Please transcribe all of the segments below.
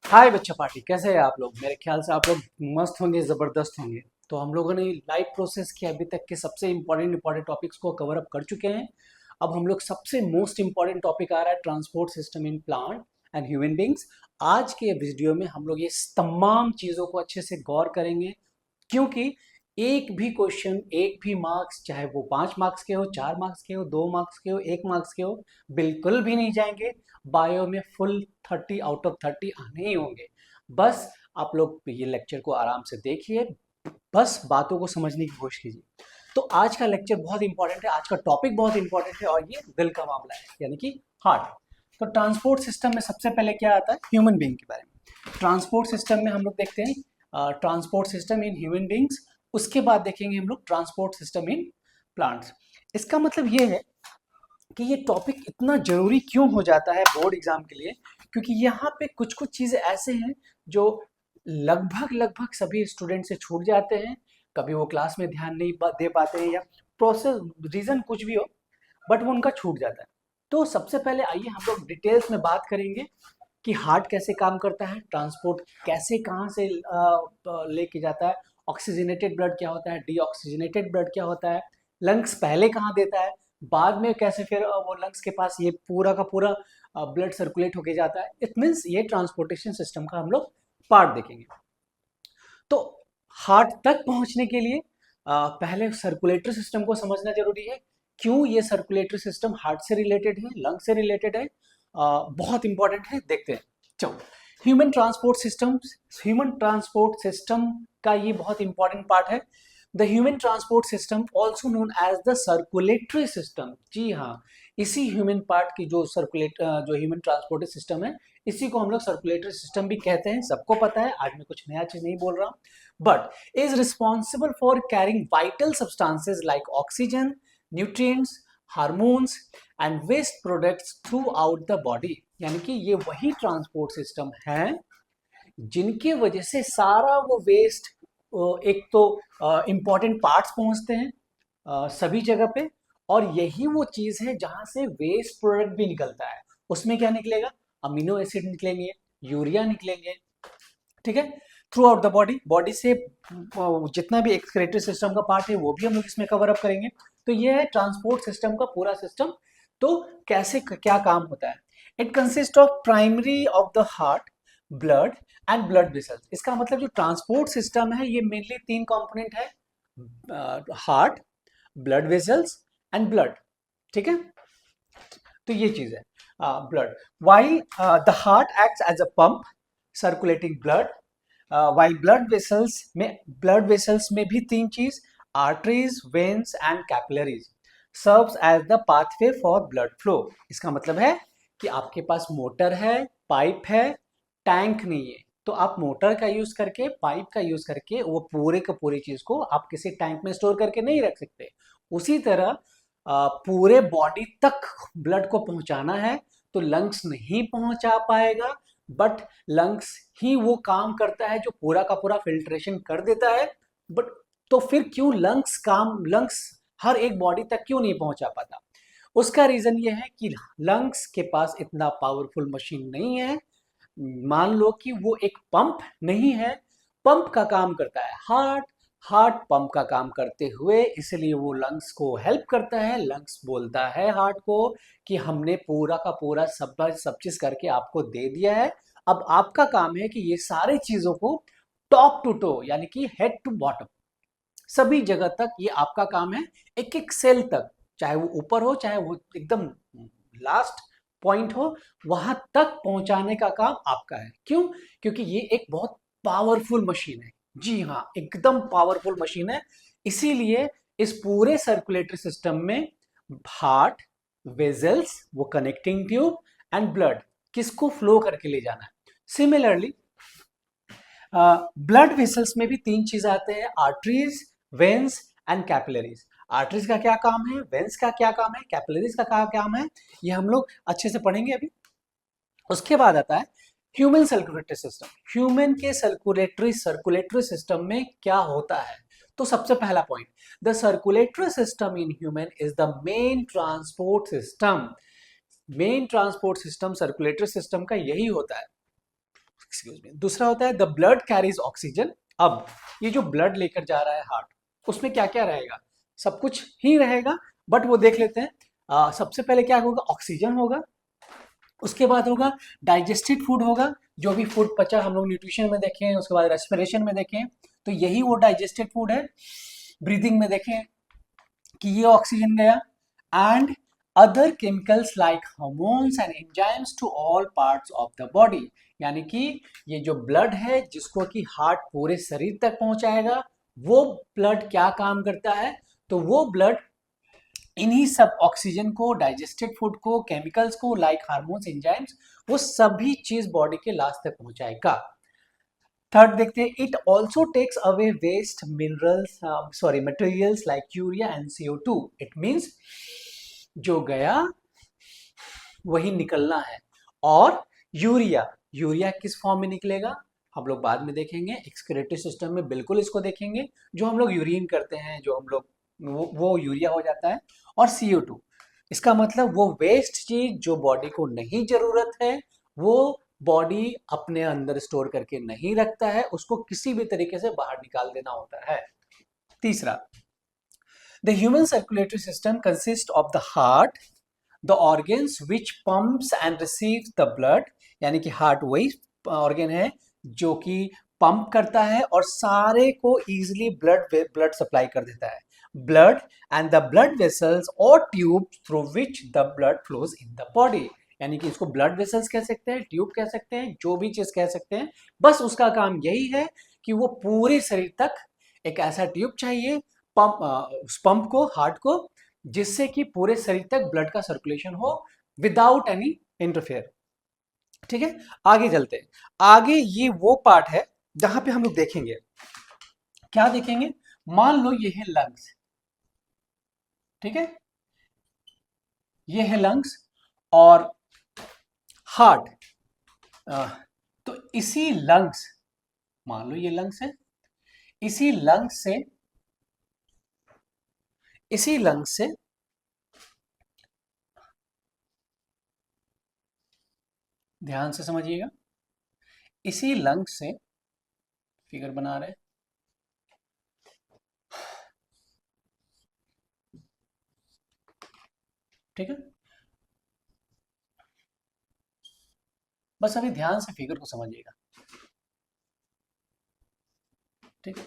हाय बच्चा पार्टी, कैसे हैं आप लोग। मेरे ख्याल से आप लोग मस्त होंगे, ज़बरदस्त होंगे। तो हम लोगों ने लाइव प्रोसेस के अभी तक के सबसे इंपॉर्टेंट टॉपिक्स को कवर अप कर चुके हैं। अब हम लोग सबसे मोस्ट इंपॉर्टेंट टॉपिक आ रहा है transport system in plant and human beings. आज के वीडियो में हम लोग ये तमाम चीज़ों को अच्छे से गौर करेंगे, क्योंकि एक भी क्वेश्चन, एक भी मार्क्स, चाहे वो 5 मार्क्स के हो, 4 मार्क्स के हो, 2 मार्क्स के हो, 1 मार्क्स के हो, बिल्कुल भी नहीं जाएंगे। बायो में फुल 30 आउट ऑफ 30 आने ही होंगे। बस आप लोग ये लेक्चर को आराम से देखिए, बस बातों को समझने की कोशिश कीजिए। तो आज का लेक्चर बहुत इंपॉर्टेंट है, आज का टॉपिक बहुत इंपॉर्टेंट है, और ये दिल का मामला है, यानी कि हार्ट। तो ट्रांसपोर्ट सिस्टम में सबसे पहले क्या आता है, ह्यूमन बीइंग के बारे में। ट्रांसपोर्ट सिस्टम में हम लोग देखते हैं transport system in human beings. उसके बाद देखेंगे हम लोग ट्रांसपोर्ट सिस्टम इन प्लांट्स। इसका मतलब ये है कि ये टॉपिक इतना जरूरी क्यों हो जाता है बोर्ड एग्जाम के लिए, क्योंकि यहाँ पे कुछ कुछ चीजें ऐसे हैं जो लगभग लगभग सभी स्टूडेंट से छूट जाते हैं। कभी वो क्लास में ध्यान नहीं दे पाते हैं, या प्रोसेस रीजन कुछ भी हो, बट वो उनका छूट जाता है। तो सबसे पहले आइए हम लोग डिटेल्स में बात करेंगे कि हार्ट कैसे काम करता है, ट्रांसपोर्ट कैसे कहाँ से लेके जाता है, ऑक्सीजनेटेड ब्लड क्या होता है, डीऑक्सीजनेटेड ब्लड क्या होता है, लंग्स पहले कहाँ देता है, बाद में कैसे फिर वो लंग्स के पास ये पूरा का पूरा ब्लड सर्कुलेट होके जाता है। इट मीन्स ये ट्रांसपोर्टेशन सिस्टम का हम लोग पार्ट देखेंगे। तो हार्ट तक पहुंचने के लिए पहले सर्कुलेटरी सिस्टम को समझना जरूरी है। क्यों ये सर्कुलेटरी सिस्टम हार्ट से रिलेटेड है, लंग से रिलेटेड है, बहुत इंपॉर्टेंट है, देखते हैं। चलो, human transport system. Human transport system का ये बहुत इंपॉर्टेंट पार्ट है। The human transport system also known as the circulatory system. जी हाँ, इसी ह्यूमन पार्ट की जो ह्यूमन ट्रांसपोर्ट सिस्टम है, इसी को हम लोग सर्कुलेटरी सिस्टम भी कहते हैं। सबको पता है, आज मैं कुछ नया चीज नहीं बोल रहा हूँ। But is responsible for carrying vital substances like oxygen, nutrients, hormones and waste products throughout the body. यानी कि ये वही ट्रांसपोर्ट सिस्टम है जिनके वजह से सारा वो वेस्ट, एक तो इंपॉर्टेंट पार्ट्स पहुंचते हैं सभी जगह पे, और यही वो चीज है जहां से वेस्ट प्रोडक्ट भी निकलता है। उसमें क्या निकलेगा, अमीनो एसिड निकलेंगे, यूरिया निकलेंगे, ठीक है, through out the body. Body से जितना भी एक्सक्रीटरी सिस्टम का पार्ट है वो भी हम लोग इसमें कवर अप करेंगे। तो ये है ट्रांसपोर्ट सिस्टम का पूरा सिस्टम। तो कैसे क्या काम होता है। It consist of primary of the heart, blood and blood vessels. इसका मतलब जो ट्रांसपोर्ट सिस्टम है ये मेनली 3 कंपोनेंट है, heart, blood vessels and blood, ठीक है। तो ये चीज है blood. While the heart acts as a pump circulating blood, while blood vessels में भी 3 चीज, arteries, veins and capillaries, serves as the pathway for blood flow. इसका मतलब है कि आपके पास मोटर है, पाइप है, टैंक नहीं है, तो आप मोटर का यूज करके, पाइप का यूज करके वो पूरे का पूरी चीज को आप किसी टैंक में स्टोर करके नहीं रख सकते। उसी तरह पूरे बॉडी तक ब्लड को पहुंचाना है तो लंग्स नहीं पहुंचा पाएगा, बट लंग्स ही वो काम करता है जो पूरा का पूरा फिल्ट्रेशन कर देता है। बट तो फिर क्यों लंग्स हर एक बॉडी तक क्यों नहीं पहुंचा पाता। उसका रीजन ये है कि लंग्स के पास इतना पावरफुल मशीन नहीं है। मान लो कि वो एक पंप नहीं है, पंप का काम करता है हार्ट, हार्ट पंप का काम करते हुए, इसलिए वो लंग्स को हेल्प करता है। लंग्स बोलता है हार्ट को कि हमने पूरा का पूरा सब चीज करके आपको दे दिया है, अब आपका काम है कि ये सारी चीजों को टॉप टू टो, यानी कि हेड टू बॉटम, सभी जगह तक ये आपका काम है। एक एक सेल तक, चाहे वो ऊपर हो चाहे वो एकदम लास्ट पॉइंट हो, वहां तक पहुंचाने का काम आपका है। क्यों? क्योंकि ये एक बहुत पावरफुल मशीन है। जी हाँ, एकदम पावरफुल मशीन है। इसीलिए इस पूरे सर्कुलेटरी सिस्टम में हार्ट, वेजल्स, वो कनेक्टिंग ट्यूब एंड ब्लड, किसको फ्लो करके ले जाना है। सिमिलरली ब्लड वेसल्स में भी 3 चीज आते हैं, arteries, veins and capillaries. Arteries का क्या काम है, वेन्स का क्या काम है, कैपिलरीज का क्या काम है, ये हम लोग अच्छे से पढ़ेंगे अभी। उसके बाद आता है ह्यूमन सर्कुलेटरी सिस्टम। ह्यूमन के सर्कुलेटरी सिस्टम में क्या होता है। तो सबसे पहला point, the circulatory system in human is the main transport system. Main transport system circulatory system का यही होता है। एक्सक्यूज मी, दूसरा होता है द ब्लड कैरीज ऑक्सीजन। अब ये जो ब्लड लेकर जा रहा है हार्ट, उसमें क्या क्या रहेगा? सब कुछ ही रहेगा, बट वो देख लेते हैं। सबसे पहले क्या होगा? ऑक्सीजन होगा। उसके बाद होगा डाइजेस्टेड फूड होगा, जो भी फूड पचा हम लोग न्यूट्रिशन में देखें, उसके बाद रेस्पिरेशन में देखें तो यही वो डाइजेस्टेड फूड है। ब्रीदिंग में देखें कि ये ऑक्सीजन गया। And other chemicals like hormones and enzymes to all parts of the body, यानी कि ये जो ब्लड है जिसको कि हार्ट पूरे शरीर तक पहुंचाएगा, वो ब्लड क्या काम करता है? तो वो ब्लड इन्हीं सब ऑक्सीजन को, डाइजेस्टेड फूड को, केमिकल्स को लाइक हार्मोन्स, एंजाइम्स, वो सभी चीज बॉडी के लास्ट तक पहुंचाएगा। थर्ड देखते हैं, it also takes away waste minerals, sorry materials like urea and CO2। It means जो गया वही निकलना है। और यूरिया, यूरिया किस फॉर्म में निकलेगा हम लोग बाद में देखेंगे, एक्सक्रीटरी सिस्टम में बिल्कुल इसको देखेंगे। जो हम लोग यूरिन करते हैं, जो हम लोग वो यूरिया हो जाता है। और CO2, इसका मतलब वो वेस्ट चीज जो बॉडी को नहीं जरूरत है, वो बॉडी अपने अंदर स्टोर करके नहीं रखता है, उसको किसी भी तरीके से बाहर निकाल देना होता है। तीसरा, the human circulatory system consist of the heart, the organs which pumps and receives the blood, यानी कि हार्ट वही ऑर्गन है जो कि पंप करता है और सारे को इजीली ब्लड सप्लाई कर देता है। Blood and the blood vessels और tube through which the blood flows in the body, यानी कि इसको ब्लड वेसल्स कह सकते हैं, ट्यूब कह सकते हैं, जो भी चीज कह सकते हैं। बस उसका काम यही है कि वो पूरे शरीर तक एक ऐसा ट्यूब चाहिए, पंप, उस पंप को, हार्ट को, जिससे कि पूरे शरीर तक ब्लड का सर्कुलेशन हो विदाउट एनी इंटरफेयर। ठीक है, आगे चलते हैं। आगे ये वो पार्ट है जहां पे हम लोग देखेंगे, क्या देखेंगे? मान लो ये है लंग्स, ठीक है, ये है लंग्स और हार्ट। तो इसी लंग्स, मान लो ये लंग्स है, इसी लंग्स से, इसी लंग्स से ध्यान से समझिएगा, इसी लंग्स से फिगर बना रहे, ठीक है। बस अभी ध्यान से फिगर को समझिएगा, ठीक है।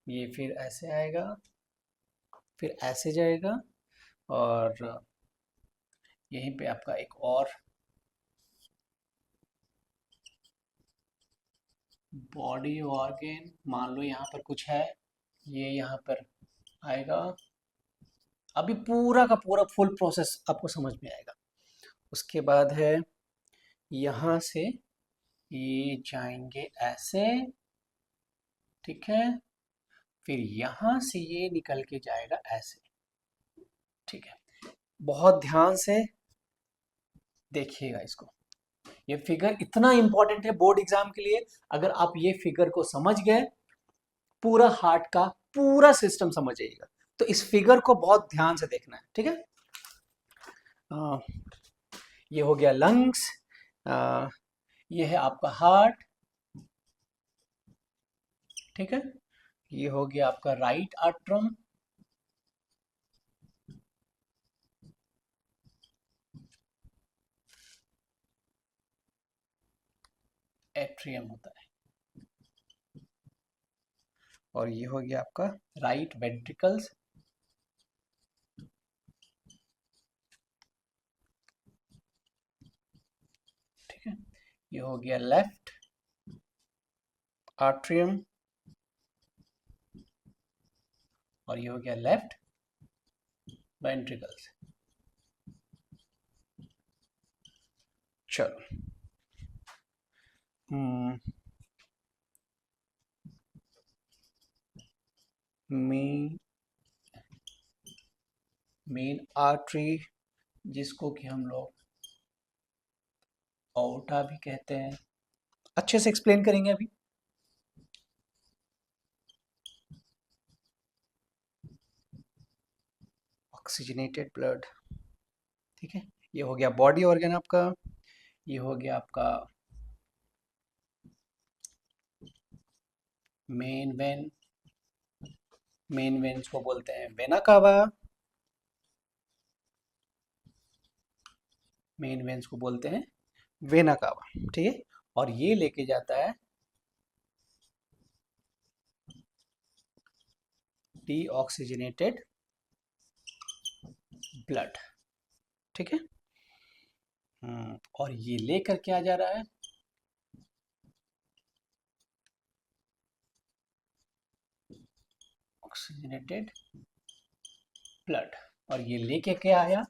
ये फिर ऐसे आएगा, फिर ऐसे जाएगा, और यहीं पे आपका एक और बॉडी ऑर्गन, मान लो यहाँ पर कुछ है, ये यहाँ पर आएगा। अभी पूरा का पूरा फुल प्रोसेस आपको समझ में आएगा। उसके बाद है यहाँ से ये जाएंगे ऐसे, ठीक है, फिर यहाँ से ये निकल के जाएगा ऐसे, ठीक है। बहुत ध्यान से देखिएगा इसको, ये फिगर इतना इंपॉर्टेंट है बोर्ड एग्जाम के लिए। अगर आप ये फिगर को समझ गए, पूरा हार्ट का पूरा सिस्टम समझ जाइएगा। तो इस फिगर को बहुत ध्यान से देखना है, ठीक है। आ, ये हो गया लंग्स, ये है आपका हार्ट, ठीक है। ये हो गया आपका राइट आर्टरम, एट्रियम होता है, और ये हो गया आपका राइट वेंट्रिकल्स, ठीक है। ये हो गया लेफ्ट आर्ट्रियम, और ये हो गया लेफ्ट वेंट्रिकल्स। चलो, मेन मेन आर्टरी, जिसको कि हम लोग ओटा भी कहते हैं, अच्छे से एक्सप्लेन करेंगे अभी। ऑक्सीजनेटेड ब्लड, ठीक है, ये हो गया बॉडी ऑर्गन आपका, ये हो गया आपका मेन वेन, मेन वेन्स को बोलते हैं वेना कावा, मेन वेन्स को बोलते हैं वेना कावा, ठीक है। और ये लेके जाता है डीऑक्सीजनेटेड ब्लड, ठीक है। और ये लेकर क्या जा रहा है, ऑक्सीजनेटेड ब्लड, और ये लेके क्या आया,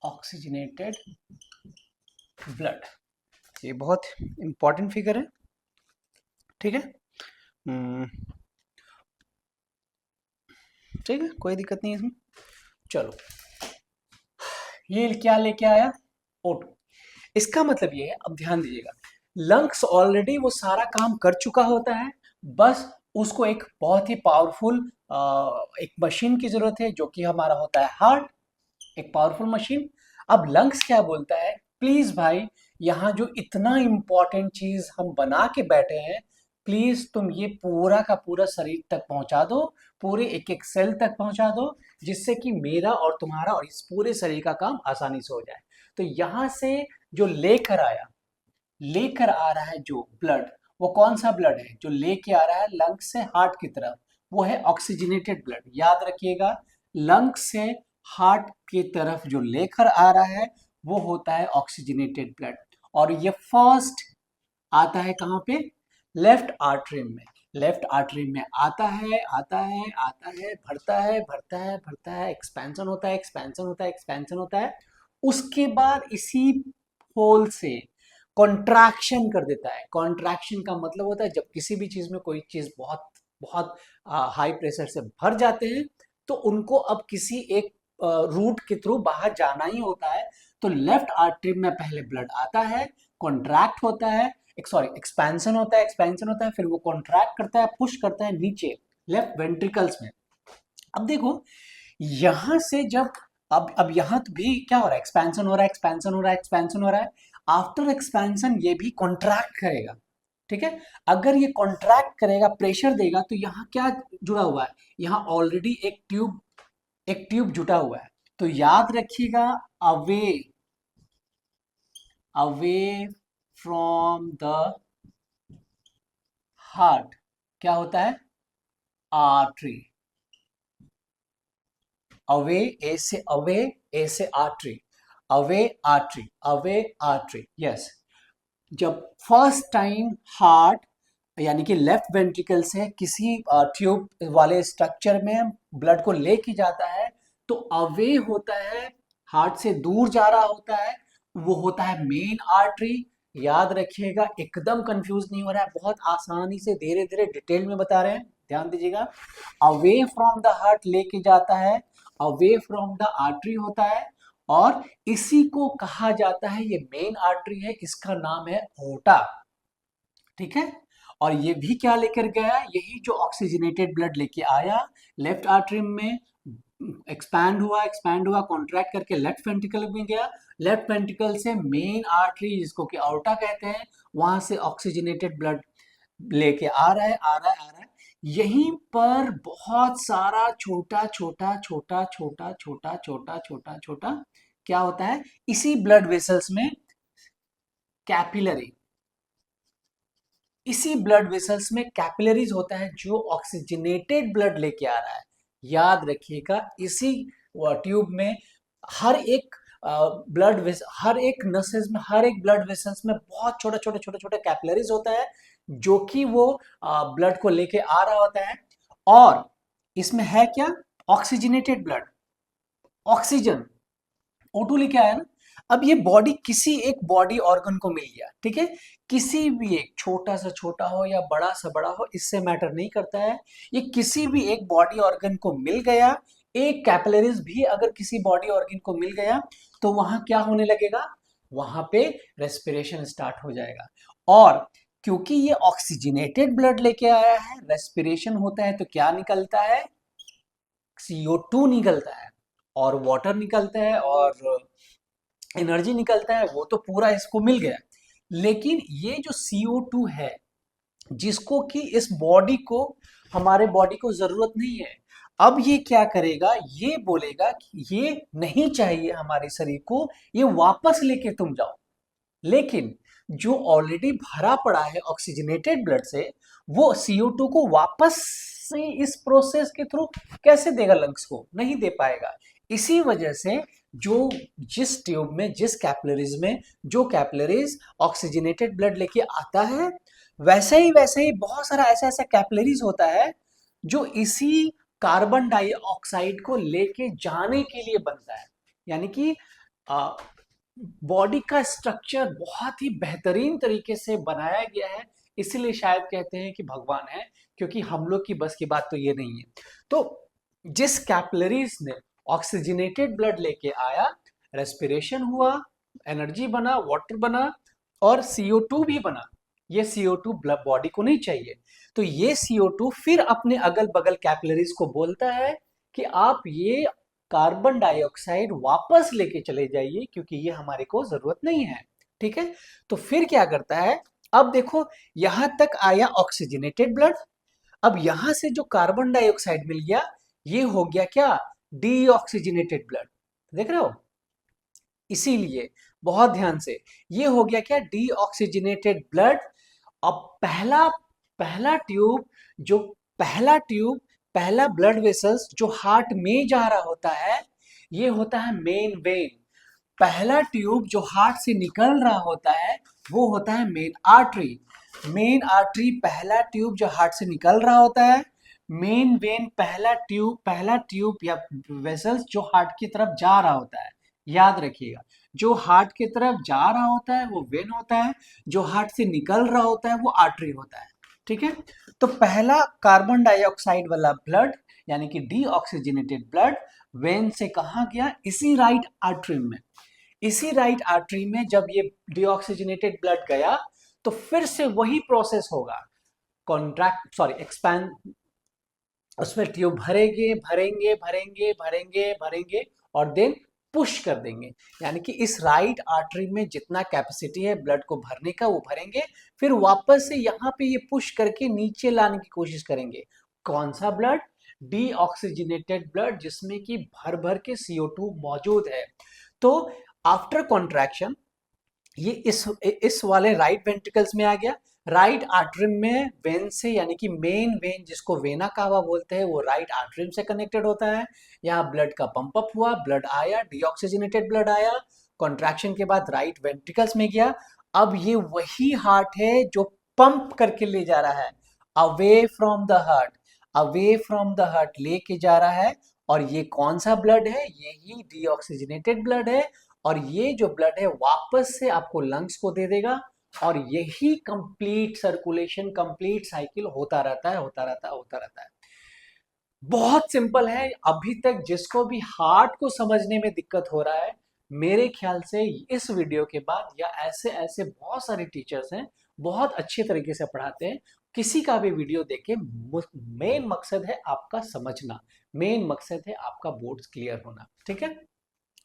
ऑक्सीजनेटेड ब्लड। ये बहुत इंपॉर्टेंट फिगर है, ठीक है। ठीक है, कोई दिक्कत नहीं है इसमें। चलो, ये क्या लेके आया, O2। इसका मतलब ये है, अब ध्यान दीजिएगा, लंग्स ऑलरेडी वो सारा काम कर चुका होता है, बस उसको एक बहुत ही पावरफुल एक मशीन की जरूरत है, जो कि हमारा होता है हार्ट, एक पावरफुल मशीन। अब लंग्स क्या बोलता है, प्लीज भाई, यहाँ जो इतना इंपॉर्टेंट चीज हम बना के बैठे हैं, प्लीज तुम ये पूरा का पूरा शरीर तक पहुंचा दो, पूरे एक एक सेल तक पहुंचा दो, जिससे कि मेरा और तुम्हारा और इस पूरे शरीर का काम आसानी से हो जाए। तो यहां से जो लेकर आ रहा है जो ब्लड, वो कौन सा ब्लड है जो लेके आ रहा है लंग्स से हार्ट की तरफ, वो है ऑक्सीजनेटेड ब्लड। याद रखिएगा, लंग्स से हार्ट की तरफ जो लेकर आ रहा है वो होता है ऑक्सीजनेटेड ब्लड। और ये फर्स्ट आता है कहाँ पे, लेफ्ट आर्टरी में। लेफ्ट आर्टरी में आता है, आता है, आता है, भरता है, भरता है, भरता है, एक्सपेंशन होता है, एक्सपेंशन होता है, एक्सपेंशन होता है। उसके बाद इसी होल से कॉन्ट्रैक्शन कर देता है। कॉन्ट्रैक्शन का मतलब होता है जब किसी भी चीज में कोई चीज बहुत बहुत हाई प्रेशर से भर जाते हैं, तो उनको अब किसी एक रूट के थ्रू बाहर जाना ही होता है। तो लेफ्ट आर्टरी में पहले ब्लड आता है, कॉन्ट्रैक्ट होता है, सॉरी एक्सपेंशन होता है, एक्सपेंशन होता है, फिर वो कॉन्ट्रैक्ट करता है, पुश करता है नीचे लेफ्ट वेंट्रिकल्स में। अब देखो, यहां से जब अब यहां तो भी क्या हो रहा है, एक्सपेंशन हो रहा है, एक्सपेंशन हो रहा है, एक्सपेंशन हो रहा है। आफ्टर एक्सपेंशन ये भी कॉन्ट्रैक्ट करेगा, ठीक है। अगर ये कॉन्ट्रैक्ट करेगा, प्रेशर देगा, तो यहाँ क्या जुड़ा हुआ है, यहाँ ऑलरेडी एक ट्यूब जुटा हुआ है। तो याद रखिएगा, away away from the heart क्या होता है, आर्टरी। अवे, ए से अवे, ए से artery, away artery, away artery, yes. जब फर्स्ट टाइम हार्ट यानी कि लेफ्ट वेंट्रिकल से किसी ट्यूब वाले स्ट्रक्चर में ब्लड को लेके जाता है, तो अवे होता है, हार्ट से दूर जा रहा होता है, वो होता है मेन आर्टरी। याद रखिएगा, एकदम कंफ्यूज नहीं हो रहा है, बहुत आसानी से धीरे धीरे डिटेल में बता रहे हैं, ध्यान दीजिएगा। अवे फ्रॉम द हार्ट लेके जाता है, अवे फ्रॉम द आर्टरी होता है, और इसी को कहा जाता है, ये मेन आर्टरी है, इसका नाम है ओटा, ठीक है। और ये भी क्या लेकर गया, यही जो ऑक्सीजनेटेड ब्लड लेके आया, लेफ्ट आर्टरी में एक्सपैंड हुआ, एक्सपैंड हुआ, कॉन्ट्रैक्ट करके लेफ्ट वेंट्रिकल में गया, लेफ्ट वेंट्रिकल से मेन आर्टरी जिसको कि आउटा कहते हैं, वहां से ऑक्सीजनेटेड ब्लड लेके आ रहा है, आ रहा है, आ रहा है। यहीं पर बहुत सारा छोटा छोटा छोटा छोटा छोटा छोटा छोटा छोटा क्या होता है, इसी ब्लड वेसल्स में कैपिलरी, इसी ब्लड वेसल्स में कैपिलरीज होता है जो ऑक्सीजनेटेड ब्लड लेके आ रहा है। याद रखिएगा, इसी ट्यूब में हर एक हर एक नसेस में, हर एक ब्लड वेसल्स में बहुत छोटा छोटा छोटा छोटा कैपिलरीज होता है, जो कि वो ब्लड को लेके आ रहा होता है। और इसमें है क्या, ऑक्सीजनेटेड ब्लड, ऑक्सीजन, O2 लेके आया ना। अब ये बॉडी किसी एक बॉडी ऑर्गन को मिल गया, ठीक है, किसी भी एक, छोटा सा छोटा हो या बड़ा सा बड़ा हो, इससे मैटर नहीं करता है, ये किसी भी एक बॉडी ऑर्गन को मिल गया। एक कैपिलरीज भी अगर किसी बॉडी ऑर्गन को मिल गया, तो वहां क्या होने लगेगा, वहां पे रेस्पिरेशन स्टार्ट हो जाएगा। और क्योंकि ये ऑक्सीजनेटेड ब्लड लेके आया है, रेस्पिरेशन होता है, तो क्या निकलता है, CO2 निकलता है और वाटर निकलता है और एनर्जी निकलता है, वो तो पूरा इसको मिल गया। लेकिन ये जो CO2 है, जिसको कि इस बॉडी को, हमारे बॉडी को जरूरत नहीं है, अब ये क्या करेगा, ये बोलेगा कि ये नहीं चाहिए हमारे शरीर को, ये वापस लेके तुम जाओ। लेकिन जो ऑलरेडी भरा पड़ा है ऑक्सीजनेटेड ब्लड से, वो CO2 को वापस से इस प्रोसेस के थ्रू कैसे देगा लंग्स को? नहीं दे पाएगा। इसी वजह से जो जिस ट्यूब में, जिस कैपिलरीज में, जो कैपिलरीज ऑक्सीजनेटेड ब्लड लेके आता है, वैसे ही बहुत सारा ऐसा ऐसा कैपिलरीज होता है जो इसी कार्बन डाइऑक्साइड को लेके जाने के लिए बनता है। यानी कि बॉडी का स्ट्रक्चर बहुत ही बेहतरीन तरीके से बनाया गया है, इसीलिए शायद कहते हैं कि भगवान है, क्योंकि हम लोग की बस की बात तो ये नहीं है। तो जिस कैपिलरीज ने ऑक्सीजनेटेड ब्लड लेके आया, रेस्पिरेशन हुआ, एनर्जी बना, वाटर बना और CO2 भी बना। ये CO2 ब्लड बॉडी को नहीं चाहिए, तो ये CO2 फिर अपने अगल बगल कैपिलरीज को बोलता है कि आप ये कार्बन डाइऑक्साइड वापस लेके चले जाइए, क्योंकि ये हमारे को जरूरत नहीं है। ठीक है, तो फिर क्या करता है, अब देखो यहां तक आया ऑक्सीजनेटेड ब्लड, अब यहां से जो कार्बन डाइऑक्साइड मिल गया, ये हो गया क्या, डीऑक्सीजनेटेड ब्लड। देख रहे हो, इसीलिए बहुत ध्यान से, ये हो गया क्या, डीऑक्सीजनेटेड ब्लड। अब पहला पहला ट्यूब जो पहला ट्यूब पहला ब्लड वेसल्स जो हार्ट में जा रहा होता है, ये होता है मेन वेन। पहला ट्यूब जो हार्ट से निकल रहा होता है, वो होता है मेन आर्टरी। मेन आर्टरी पहला ट्यूब जो हार्ट से निकल रहा होता है। मेन वेन पहला ट्यूब या वेसल्स जो हार्ट की तरफ जा रहा होता है। याद रखिएगा, जो हार्ट की तरफ जा रहा होता है वो वेन होता है, जो हार्ट से निकल रहा होता है वो आर्टरी होता है। ठीक है, तो पहला कार्बन डाइऑक्साइड वाला ब्लड यानी कि डीऑक्सीजनेटेड ब्लड वेन से कहा गया, इसी राइट आर्टरी में। इसी राइट आर्टरी में जब ये डीऑक्सीजनेटेड ब्लड गया, तो फिर से वही प्रोसेस होगा, कॉन्ट्रैक्ट सॉरी एक्सपैंड, उसमें ट्यूब भरेंगे भरेंगे भरेंगे भरेंगे भरेंगे और देन पुश कर देंगे। यानी कि इस राइट आर्टरी में जितना कैपेसिटी है ब्लड को भरने का, वो भरेंगे, फिर वापस से यहाँ पे ये पुश करके नीचे लाने की कोशिश करेंगे। कौन सा ब्लड? डीऑक्सीजनेटेड ब्लड, जिसमें कि भर भर के CO2 मौजूद है। तो आफ्टर कॉन्ट्रैक्शन ये इस वाले राइट वेंट्रिकल्स में आ गया। राइट आर्टरी में वेन से, यानी कि मेन वेन जिसको वेना कावा बोलते हैं, वो राइट आर्टरी से कनेक्टेड होता है। यहाँ ब्लड का पंप अप हुआ, ब्लड आया, डीऑक्सीजनेटेड ब्लड आया, कॉन्ट्रैक्शन के बाद राइट वेंट्रिकल्स में गया। अब ये वही हार्ट है जो पंप करके ले जा रहा है away from the heart, away from the heart लेके जा रहा है। और ये कौन सा ब्लड है? यही डीऑक्सीजनेटेड ब्लड है। और ये जो ब्लड है वापस से आपको लंग्स को दे देगा, और यही कंप्लीट सर्कुलेशन, कंप्लीट साइकिल होता रहता है, होता रहता है, होता रहता है। बहुत सिंपल है। अभी तक जिसको भी हार्ट को समझने में दिक्कत हो रहा है, मेरे ख्याल से इस वीडियो के बाद, या ऐसे ऐसे बहुत सारे टीचर्स हैं बहुत अच्छे तरीके से पढ़ाते हैं, किसी का भी वीडियो देखे, मेन मकसद है आपका समझना, मेन मकसद है आपका बोर्ड्स क्लियर होना। ठीक है,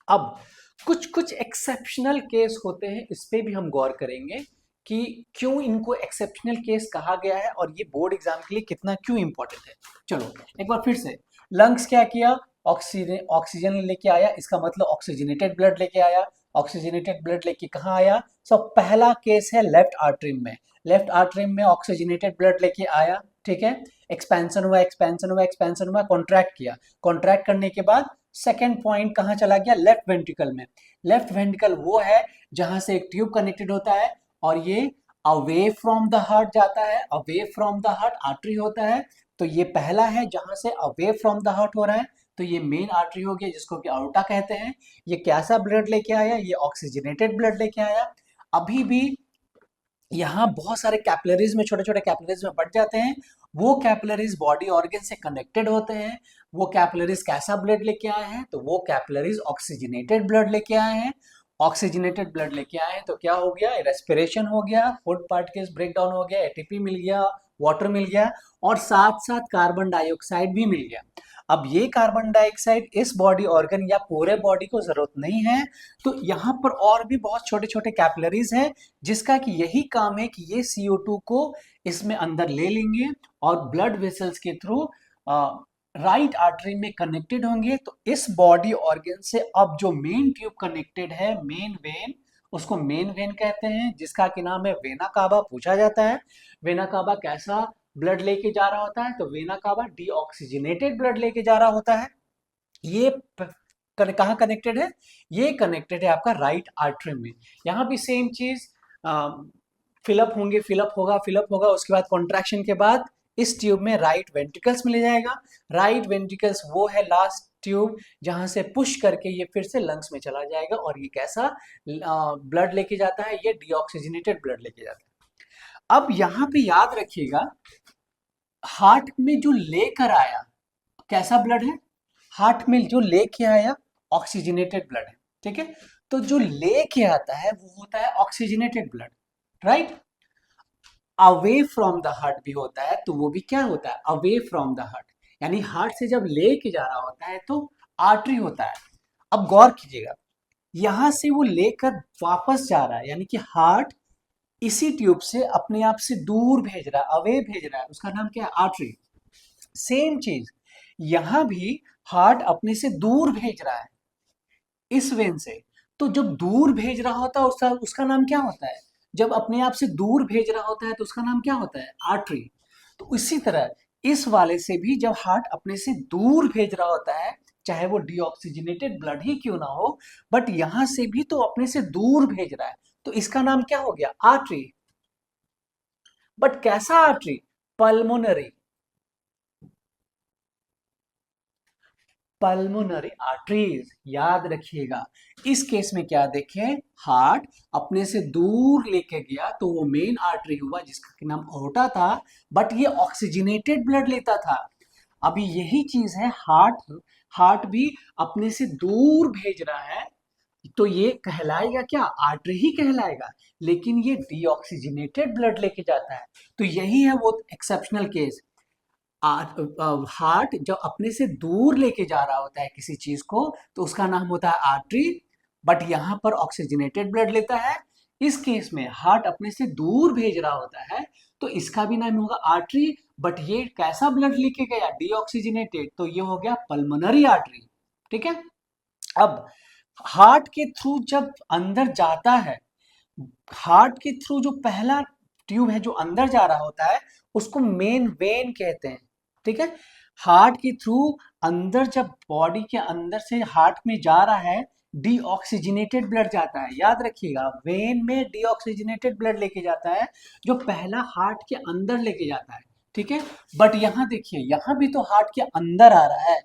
अब कुछ कुछ एक्सेप्शनल केस होते हैं, इस पे भी हम गौर करेंगे कि क्यों इनको एक्सेप्शनल केस कहा गया है और ये बोर्ड एग्जाम के लिए कितना क्यों इंपॉर्टेंट है। चलो एक बार फिर से, लंग्स क्या किया, ऑक्सीजन लेके आया, इसका मतलब ऑक्सीजनेटेड ब्लड लेके आया। ऑक्सीजनेटेड ब्लड लेके कहाँ आया? सब पहला केस है लेफ्ट आर्टरी में, लेफ्ट आर्टरी में ऑक्सीजनेटेड ब्लड लेके आया। ठीक है, एक्सपेंशन हुआ, एक्सपेंशन हुआ, एक्सपेंशन हुआ, कॉन्ट्रैक्ट किया, कॉन्ट्रैक्ट करने के बाद सेकेंड पॉइंट कहाँ चला गया? लेफ्ट वेंट्रिकल में। लेफ्ट वेंट्रिकल वो है जहां से एक ट्यूब कनेक्टेड होता है और ये अवे फ्रॉम द हार्ट जाता है, away from the heart artery होता है। तो ये पहला है जहां से अवे फ्रॉम द हार्ट हो रहा है, तो ये मेन आर्टरी हो गया, जिसको कि अorta कहते हैं। ये कैसा ब्लड लेके आया? ये ऑक्सीजनेटेड ब्लड लेके आया। अभी भी यहाँ बहुत सारे कैपिलरीज में, छोटे छोटे कैपिलरीज में बढ़ जाते हैं। वो कैपिलरीज बॉडी ऑर्गन से कनेक्टेड होते हैं। वो कैपिलरीज कैसा ब्लड लेके आए हैं? तो वो कैपिलरीज ऑक्सीजनेटेड ब्लड लेके आए हैं। ऑक्सीजनेटेड ब्लड लेके आए हैं तो क्या हो गया? रेस्पिरेशन हो गया, फूड पार्टिकल्स ब्रेक डाउन हो गया, ATP मिल गया, वाटर मिल गया, और साथ साथ कार्बन डाइऑक्साइड भी मिल गया। अब ये कार्बन डाइऑक्साइड इस बॉडी ऑर्गन या पूरे बॉडी को जरूरत नहीं है, तो यहाँ पर और भी बहुत छोटे छोटे कैपिलरीज हैं जिसका कि यही काम है कि ये CO2 को इसमें अंदर ले लेंगे और ब्लड वेसल्स के थ्रू राइट आर्टरी में कनेक्टेड होंगे। तो इस बॉडी ऑर्गन से अब जो मेन ट्यूब कनेक्टेड है, मेन वेन, उसको मेन वेन कहते हैं, जिसका कि नाम है वेना कावा। पूछा जाता है वेना कावा कैसा ब्लड लेके जा रहा होता है, तो वेना कावा डीऑक्सीजनेटेड ब्लड लेके जा रहा होता है। ये कहाँ कनेक्टेड है? ये कनेक्टेड है आपका राइट आर्टरी में। यहाँ भी सेम चीज, फिलअप होंगे, फिलअप होगा, उसके बाद कॉन्ट्रैक्शन के बाद इस ट्यूब में राइट वेंट्रिकल्स में ले जाएगा। राइट वेंट्रिकल्स वो है लास्ट ट्यूब जहां से पुश करके ये फिर से लंग्स में चला जाएगा और ये कैसा ब्लड लेके जाता है? ये डीऑक्सीजनेटेड ब्लड लेके जाता है। अब यहाँ पे याद रखिएगा, हार्ट में जो लेकर आया कैसा ब्लड है? हार्ट में जो लेके आया ऑक्सीजनेटेड ब्लड है, ठीक है। तो जो लेके आता है वो होता है oxygenated blood, right. Away from the heart भी होता है, तो वो भी क्या होता है? अवे फ्रॉम द हार्ट, यानी हार्ट से जब लेके जा रहा होता है तो आर्टरी होता है। अब गौर कीजिएगा, यहां से वो लेकर वापस जा रहा है, यानी कि हार्ट इसी ट्यूब से अपने आप से दूर भेज रहा है, अवे भेज रहा है, उसका नाम क्या है? आर्टरी। सेम चीज यहां भी हार्ट अपने से दूर भेज रहा है इस वेन से। तो जब दूर भेज रहा होता है उसका नाम क्या होता है? जब अपने आप से दूर भेज रहा होता है तो उसका नाम क्या होता है? आर्टरी। तो इसी तरह इस वाले से भी जब हार्ट अपने से दूर भेज रहा होता है, चाहे वो डीऑक्सीजनेटेड ब्लड ही क्यों ना हो, बट यहां से भी तो अपने से दूर भेज रहा है, तो इसका नाम क्या हो गया? आर्टरी। बट कैसा आर्टरी? पल्मोनरी। पल्मोनरी आर्टरीज, याद रखिएगा। इस केस में क्या देखें, हार्ट अपने से दूर लेके गया तो वो मेन आर्टरी हुआ जिसका नाम ओर्टा था, बट ये ऑक्सीजनेटेड ब्लड लेता था। अभी यही चीज है, हार्ट भी अपने से दूर भेज रहा है, तो ये कहलाएगा क्या? आर्टरी ही कहलाएगा, लेकिन ये डीऑक्सीजनेटेड ब्लड लेके जाता है। तो यही है वो एक्सेप्शनल केस। हार्ट जब अपने से दूर लेके जा रहा होता है किसी चीज को तो उसका नाम होता है आर्टरी, बट यहाँ पर ऑक्सीजनेटेड ब्लड लेता है। इस केस में हार्ट अपने से दूर भेज रहा होता है तो इसका भी नाम होगा आर्टरी, बट ये कैसा ब्लड लेके गया? डीऑक्सीजनेटेड, तो ये हो गया पल्मोनरी आर्टरी, ठीक है। अब हार्ट के थ्रू जब अंदर जाता है, हार्ट के थ्रू जो पहला ट्यूब है जो अंदर जा रहा होता है उसको मेन वेन कहते हैं, ठीक है। हार्ट के थ्रू अंदर जब बॉडी के अंदर से हार्ट में जा रहा है, डीऑक्सीजनेटेड ब्लड जाता है। याद रखिएगा, वेन में डीऑक्सीजनेटेड ब्लड लेके जाता है जो पहला हार्ट के अंदर लेके जाता है, ठीक है। बट यहाँ देखिए, यहाँ भी तो हार्ट के अंदर आ रहा है,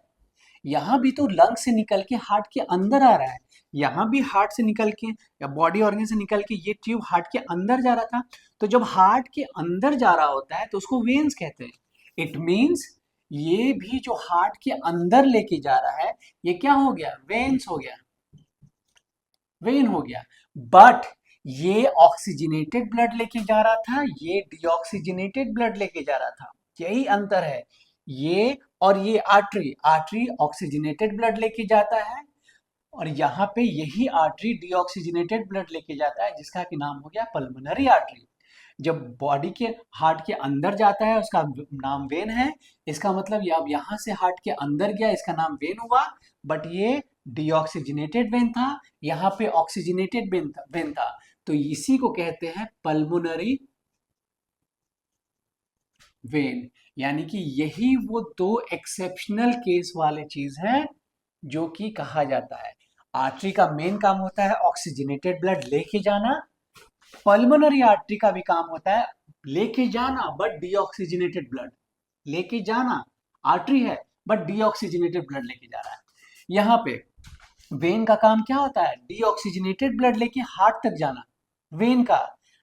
यहाँ भी तो लंग से निकल के हार्ट के अंदर आ रहा है, यहाँ भी हार्ट से निकल के या बॉडी ऑर्गन से निकल के ये ट्यूब हार्ट के अंदर जा रहा था। तो जब हार्ट के अंदर जा रहा होता है तो उसको वेन्स कहते हैं। इट मीन्स ये भी जो हार्ट के अंदर लेके जा रहा है ये क्या हो गया? वेन्स हो गया, वेन हो गया। बट ये ऑक्सीजनेटेड ब्लड लेके जा रहा था, ये डीऑक्सीजनेटेड ब्लड लेके जा रहा था। यही अंतर है, ये और ये आर्टरी, आर्टरी ऑक्सीजनेटेड ब्लड लेके जाता है और यहाँ पे यही आर्टरी डीऑक्सीजनेटेड ब्लड लेके जाता है जिसका कि नाम हो गया पल्मोनरी आर्टरी। जब बॉडी के हार्ट के अंदर जाता है उसका नाम वेन है, इसका मतलब ये अब यहाँ से हार्ट के अंदर गया, इसका नाम वेन हुआ। बट ये डीऑक्सीजनेटेड वेन था, यहाँ पे ऑक्सीजनेटेड वेन था, तो इसी को कहते हैं पल्मोनरी वेन। यानी कि यही वो दो एक्सेप्शनल केस वाले चीज है जो कि कहा जाता है। आर्टरी का मेन काम होता है ऑक्सीजनेटेड ब्लड लेके जाना, पल्मोनरी आर्टरी का भी काम होता है लेके जाना बट डीऑक्सीजनेटेड ब्लड लेके जाना। आर्टरी है बट डीऑक्सीजनेटेड ब्लड लेके जा रहा है। यहाँ पे वेन का काम क्या होता है? डीऑक्सीजनेटेड ब्लड लेके हार्ट तक जाना, वेन का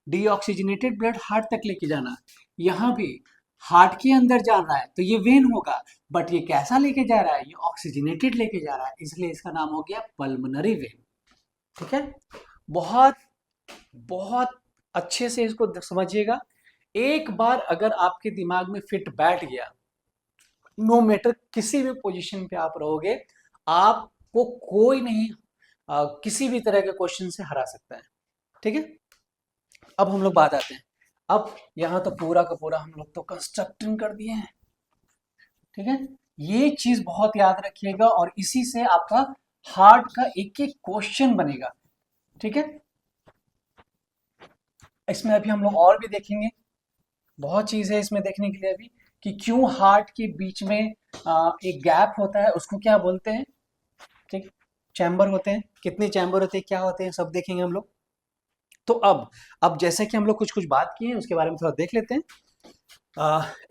डीऑक्सीजनेटेड ब्लड हार्ट तक लेके जाना। यहाँ भी हार्ट के अंदर जा रहा है तो ये वेन होगा, बट ये कैसा लेके जा रहा है? ये ऑक्सीजनेटेड लेके जा रहा है, इसलिए इसका नाम हो गया पल्मोनरी वेन, ठीक है। बहुत बहुत अच्छे से इसको समझिएगा। एक बार अगर आपके दिमाग में फिट बैठ गया नो मैटर किसी भी पोजीशन पे आप रहोगे, आपको कोई नहीं किसी भी तरह के क्वेश्चन से हरा सकता है। ठीक है, अब हम लोग बात आते हैं। अब यहाँ तो पूरा का पूरा हम लोग तो कंस्ट्रक्टिंग कर दिए हैं। ठीक है, ये चीज बहुत याद रखिएगा और इसी से आपका हार्ट का एक एक क्वेश्चन बनेगा। ठीक है, इसमें अभी हम लोग और भी देखेंगे, बहुत चीज है इसमें देखने के लिए अभी, कि क्यों हार्ट के बीच में एक गैप होता है, उसको क्या बोलते हैं। ठीक, चैम्बर होते हैं, कितने चैम्बर होते हैं, क्या होते हैं, सब देखेंगे हम लोग। तो अब जैसे कि हम लोग कुछ कुछ बात की है उसके बारे में थोड़ा देख लेते हैं।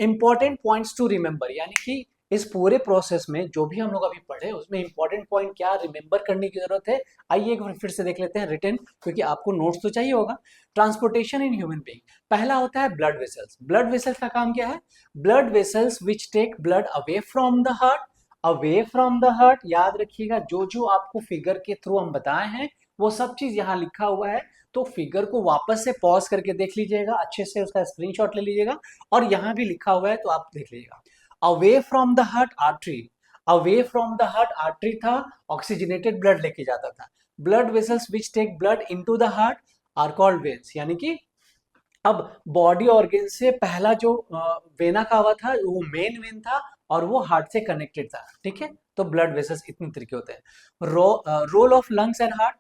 इंपॉर्टेंट पॉइंट्स टू रिमेंबर, यानी कि इस पूरे प्रोसेस में जो भी हम लोग अभी पढ़े उसमें इंपॉर्टेंट पॉइंट क्या रिमेंबर करने की जरूरत है, आइए एक बार फिर से देख लेते हैं रिटन, क्योंकि आपको नोट्स तो चाहिए होगा। ट्रांसपोर्टेशन इन ह्यूमन बीइंग, पहला होता है ब्लड वेसल्स। ब्लड वेसल्स का काम क्या है, blood vessels which take blood away from the heart. Away from the heart, याद रखिएगा जो जो आपको फिगर के थ्रू हम बताए हैं वो सब चीज यहाँ लिखा हुआ है, तो फिगर को वापस से पॉज करके देख लीजिएगा, अच्छे से उसका स्क्रीनशॉट ले लीजिएगा, और यहाँ भी लिखा हुआ है तो आप देख लीजिएगा। Away from the heart artery, away from the heart artery था, ऑक्सीजनेटेड ब्लड लेके जाता था। Blood vessels which take blood into the heart are called veins, यानी कि अब बॉडी ऑर्गन से पहला जो वेना कावा था वो मेन वेन था और वो हार्ट से कनेक्टेड था। ठीक है, तो ब्लड वेसल्स इतने तरीके होते हैं। Role of lungs and heart,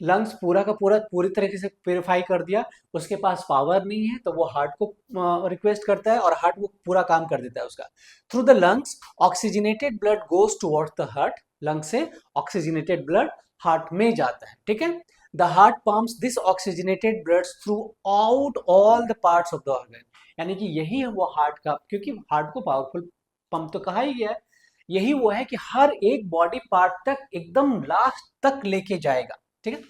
lungs पूरा का पूरा पूरी तरीके से प्योरीफाई कर दिया, उसके पास पावर नहीं है तो वो हार्ट को रिक्वेस्ट करता है और हार्ट वो पूरा काम कर देता है उसका। Through the lungs oxygenated blood goes towards the heart, lung से ऑक्सीजनेटेड ब्लड हार्ट में जाता है। ठीक है, the heart pumps this oxygenated blood through out all the parts of the organ, यानी कि यही है वो हार्ट का, क्योंकि हार्ट को पावरफुल पंप तो कहा ही गया है, यही वो है कि हर एक बॉडी पार्ट तक एकदम लास्ट तक लेके जाएगा। ठीक है,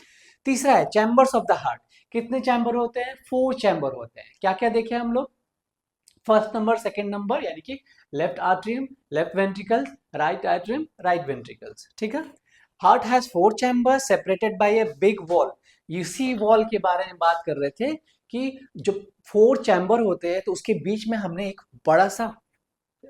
तीसरा है चैम्बर्स ऑफ द हार्ट, कितने चैम्बर होते हैं, 4 चैम्बर होते हैं। क्या क्या देखे हम लोग, फर्स्ट नंबर, सेकंड नंबर, यानी कि left atrium, left ventricles, right atrium, right ventricles. ठीक है, heart has 4 chambers separated by a big wall, इसी वॉल के बारे में बात कर रहे थे कि जो 4 चैम्बर होते हैं तो उसके बीच में हमने एक बड़ा सा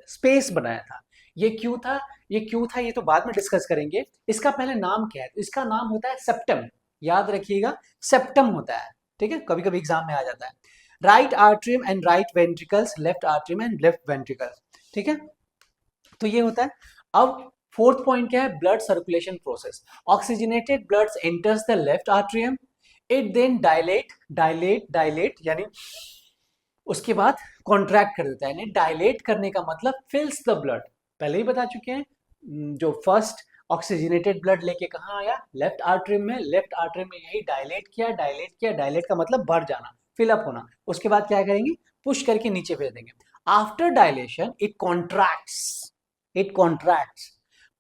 स्पेस बनाया था। ये क्यों था, ये क्यों था ये तो बाद में डिस्कस करेंगे। इसका पहले नाम क्या है, तो इसका नाम होता है सेप्टम, याद रखिएगा सेप्टम होता है। ठीक है, कभी कभी एग्जाम में आ जाता है। Right atrium and right ventricles, left atrium and left ventricles. ठीक है, तो ये होता है। अब फोर्थ पॉइंट क्या है, blood circulation process, oxygenated blood enters the left atrium, it then dilate dilate dilate, यानी उसके बाद कॉन्ट्रैक्ट कर देता है, यानी डायलेट करने का मतलब फिल्स द ब्लड, पहले ही बता चुके हैं। जो फर्स्ट ऑक्सीजनेटेड ब्लड लेके कहाँ आया, लेफ्ट आर्टरी में, लेफ्ट आर्टरी में यही डायलेट किया, डायलेट किया, डायलेट का मतलब भर जाना, फिलअप होना। उसके बाद क्या करेंगे, पुश करके नीचे भेज देंगे। After dilation it contracts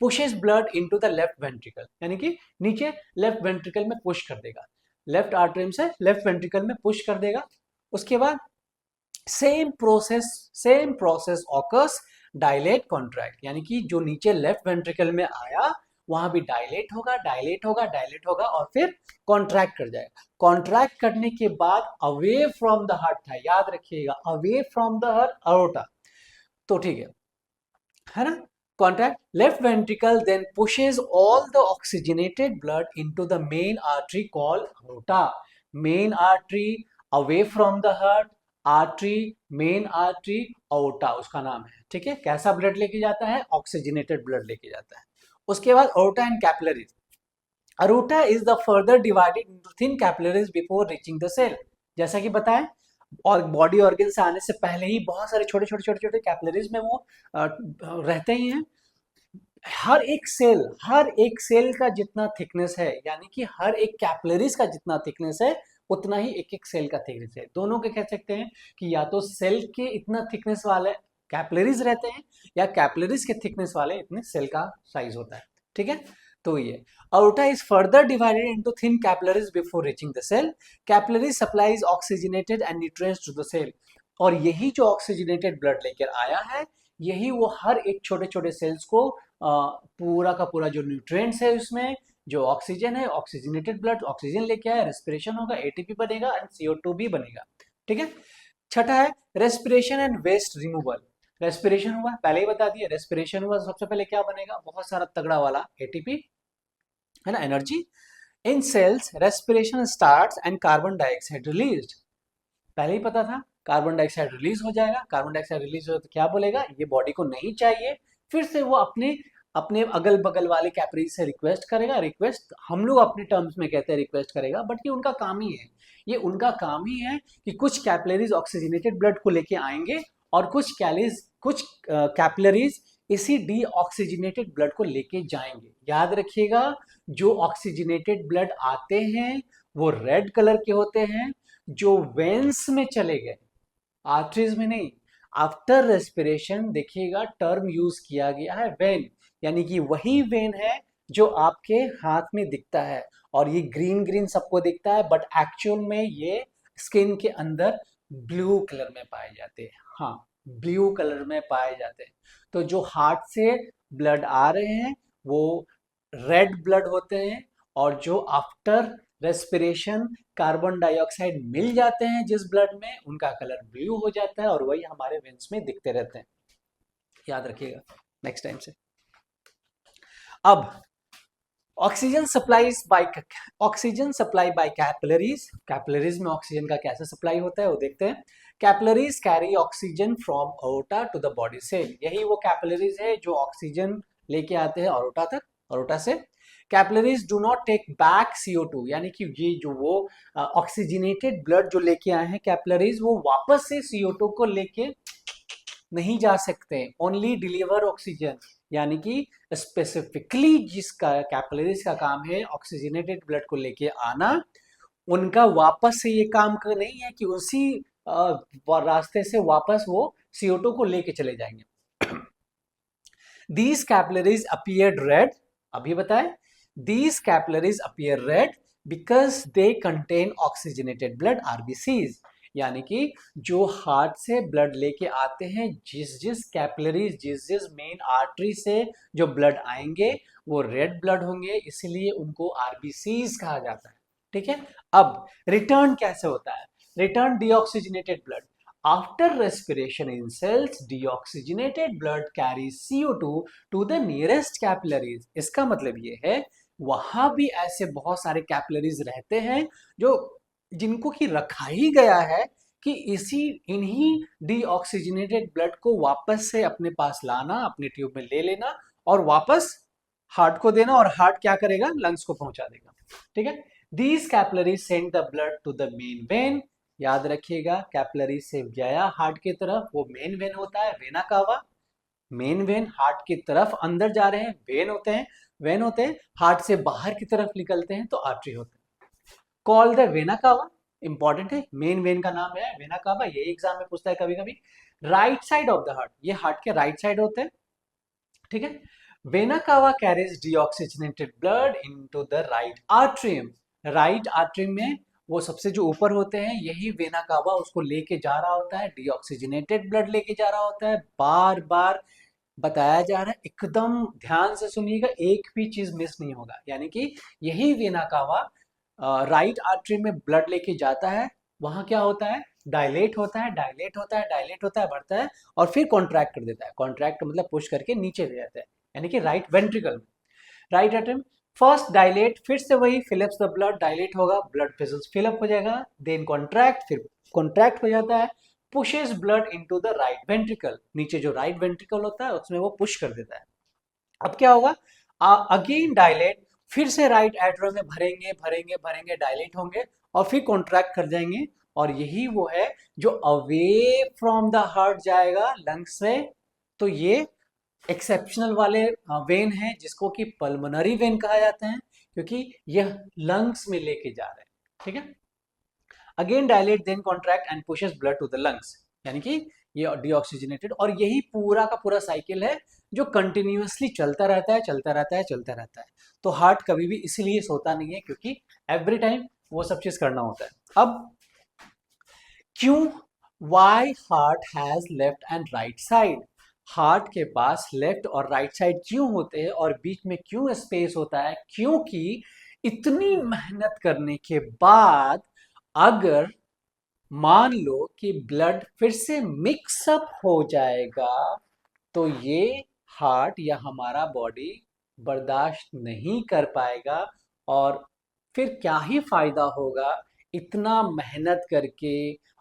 pushes blood into the left ventricle, यानी कि नीचे लेफ्ट वेंट्रिकल में पुश कर देगा, लेफ्ट आर्टरी से लेफ्ट वेंट्रिकल में पुश कर देगा। उसके बाद same process occurs dilate contract, यानी कि जो नीचे लेफ्ट वेंट्रिकल में आया वहां भी डायलेट होगा, डायलेट होगा, डायलेट होगा और फिर कॉन्ट्रैक्ट कर जाएगा। कॉन्ट्रैक्ट करने के बाद अवे फ्रॉम द हार्ट था, याद रखिएगा away from the heart aorta, तो ठीक है ना। Contract left ventricle then pushes all the oxygenated blood into the main artery called aorta, main artery away from the heart, artery, main artery, aorta उसका नाम है। ठीक है, कैसा ब्लड लेके जाता है, ऑक्सीजनेटेड ब्लड लेके जाता है। उसके बाद aorta and capillaries, aorta is the further divided into thin capillaries before reaching the cell, जैसा कि बताएं, और बॉडी ऑर्गन से आने से पहले ही बहुत सारे छोटे छोटे छोटे छोटे कैपिलरीज में वो रहते ही हैं। हर एक सेल का जितना थिकनेस है, यानी कि हर एक कैपिलरीज का जितना थिकनेस है उतना ही एक एक सेल का थिकनेस है। दोनों के कह सकते हैं कि या तो सेल के इतना थिकनेस वाले कैपिलरीज रहते हैं या कैपिलरीज के थिकनेस वाले इतने सेल का साइज होता है। ठीक है, तो ये aorta is further divided into thin capillaries before reaching the cell. Capillary supplies oxygenated and nutrients to the cell. और यही जो ऑक्सीजनेटेड ब्लड लेकर आया है यही वो हर एक छोटे छोटे सेल्स को पूरा का पूरा जो न्यूट्रिएंट्स है उसमें जो ऑक्सीजन है, ऑक्सीजनेटेड ब्लड ऑक्सीजन लेके आया, रेस्पिरेशन होगा, एटीपी बनेगा एंड CO2 भी बनेगा। ठीक है, छठा है respiration and waste removal. Respiration हुआ, पहले ही बता दिया, रेस्पिरेशन हुआ सबसे पहले क्या बनेगा, बहुत सारा तगड़ा वाला एटीपी, है ना, energy. In cells respiration starts and carbon dioxide released, पहले ही पता था कार्बन डाइऑक्साइड रिलीज हो जाएगा, कार्बन डाइऑक्साइड रिलीज हो तो क्या बोलेगा, ये बॉडी को नहीं चाहिए, फिर से वो अपने अपने अगल बगल वाले कैपरीज से रिक्वेस्ट करेगा, रिक्वेस्ट हम लोग अपने टर्म्स में कहते हैं रिक्वेस्ट करेगा, बट ये उनका काम ही है, ये उनका काम ही है कि कुछ कैपिलरीज ऑक्सीजनेटेड ब्लड को लेके आएंगे और कुछ कैपिलरीज इसी डीऑक्सीजनेटेड ब्लड को लेके जाएंगे। याद रखिएगा, जो ऑक्सीजनेटेड ब्लड आते हैं वो रेड कलर के होते हैं, जो वेन्स में चले गए, आर्टरीज में नहीं। आफ्टर रेस्पिरेशन देखिएगा टर्म यूज किया गया है वेन, यानी कि वही वेन है जो आपके हाथ में दिखता है, और ये ग्रीन ग्रीन सबको दिखता है, बट एक्चुअल में ये स्किन के अंदर ब्लू कलर में पाए जाते हैं। हाँ, ब्लू कलर में पाए जाते हैं। तो जो हार्ट से ब्लड आ रहे हैं वो रेड ब्लड होते हैं, और जो आफ्टर रेस्पिरेशन कार्बन डाइऑक्साइड मिल जाते हैं जिस ब्लड में, उनका कलर ब्लू हो जाता है और वही हमारे वेन्स में दिखते रहते हैं। याद रखिएगा नेक्स्ट टाइम से। अब oxygen supply by capillaries, capillaries में ऑक्सीजन का कैसे सप्लाई होता है वो देखते हैं। Capillaries carry oxygen from aorta to the body cell, यही वो कैपिलरीज है जो ऑक्सीजन लेके आते हैं अओर्टा तक, अओर्टा से। Capillaries do not take back CO2, यानी कि ये जो वो ऑक्सीजनेटेड ब्लड जो लेके आए हैं कैपिलरीज, वो वापस से CO2 को लेके नहीं जा सकते, ओनली डिलीवर ऑक्सीजन, यानी कि स्पेसिफिकली जिसका कैपिलरीज का काम है ऑक्सीजनेटेड ब्लड को लेके आना, उनका वापस से ये काम का नहीं है कि उसी रास्ते से वापस वो CO2 को लेके चले जाएंगे। These capillaries appeared red, अभी बताए, these capillaries appear red because they contain oxygenated blood RBCs, यानी कि जो हार्ट से ब्लड लेके आते हैं, जिस कैपिलरीज जिस मेन आर्टरी से जो ब्लड आएंगे वो रेड ब्लड होंगे, इसलिए उनको RBCs कहा जाता है। ठीक है, अब रिटर्न कैसे होता है, return deoxygenated blood after respiration in cells, deoxygenated blood carry CO2 to the nearest capillaries. इसका मतलब ये है वहां भी ऐसे बहुत सारे कैपिलरीज रहते हैं जो जिनको कि रखा ही गया है कि इन्हीं डीऑक्सीजनेटेड ब्लड को वापस से अपने पास लाना, अपने ट्यूब में ले लेना और वापस हार्ट को देना, और हार्ट क्या करेगा, लंग्स को पहुंचा देगा। ठीक है, these capillaries send the blood to the main vein, याद रखिएगा कैपिलरी से गया हार्ट की तरफ, वो मेन वेन होता है, vena cava. Main vein heart की तरफ अंदर जा रहे हैं, वेन होते हैं, हार्ट से बाहर की तरफ निकलते हैं तो आर्टरी होते हैं। Call the vena cava, important है, मेन वेन का नाम है वेना कावा, ये एग्जाम में पूछता है कभी कभी। Right side of the heart, ये हार्ट के राइट साइड होते हैं। ठीक है, vena cava carries deoxygenated blood into the right atrium, right artery में वो सबसे जो ऊपर होते हैं यही वेना कावा उसको लेके जा रहा होता है, डीऑक्सीजनेटेड ब्लड लेके जा रहा होता है। बार बार बताया जा रहा है, एकदम ध्यान से सुनिएगा, एक भी चीज मिस नहीं होगा, यानी कि यही वेना कावा राइट आर्टरी में ब्लड लेके जाता है, वहां क्या होता है, डायलेट होता है, बढ़ता है और फिर कॉन्ट्रैक्ट कर देता है। कॉन्ट्रैक्ट मतलब पुश करके नीचे ले जाता है, यानी कि राइट वेंट्रिकल में, राइट आर्टरी फर्स्ट डायलेट, फिर से वही फिलिप्स द ब्लड, डायलेट होगा, ब्लड वेसल्स फिलअप हो जाएगा, देन कॉन्ट्रैक्ट, फिर कॉन्ट्रैक्ट हो जाता है, pushes blood into the right ventricle, नीचे जो राइट वेंट्रिकल होता है उसमें वो पुश कर देता है। अब क्या होगा, अगेन डायलेट, फिर से राइट एट्रियम में भरेंगे, डायलेट होंगे और फिर कॉन्ट्रैक्ट कर जाएंगे, और यही वो है जो अवे फ्रॉम द हार्ट जाएगा लंग्स से। तो ये एक्सेप्शनल वाले वेन है जिसको कि पल्मोनरी वेन कहा जाता है, क्योंकि यह लंग्स में लेके जा रहे हैं। ठीक है, again dilate then contract and pushes blood to the lungs, यानी कि ये डीऑक्सीजनेटेड, और यही पूरा का पूरा साइकिल है जो कंटिन्यूअसली चलता रहता है। तो हार्ट कभी भी इसीलिए सोता नहीं है, क्योंकि एवरी टाइम वो सब चीज करना होता है। अब क्यों, why heart has left and right side, heart के पास लेफ्ट और राइट साइड क्यों होते हैं और बीच में क्यों स्पेस होता है, क्योंकि इतनी मेहनत करने के बाद अगर मान लो कि ब्लड फिर से मिक्सअप हो जाएगा, तो ये हार्ट या हमारा बॉडी बर्दाश्त नहीं कर पाएगा। और फिर क्या ही फायदा होगा इतना मेहनत करके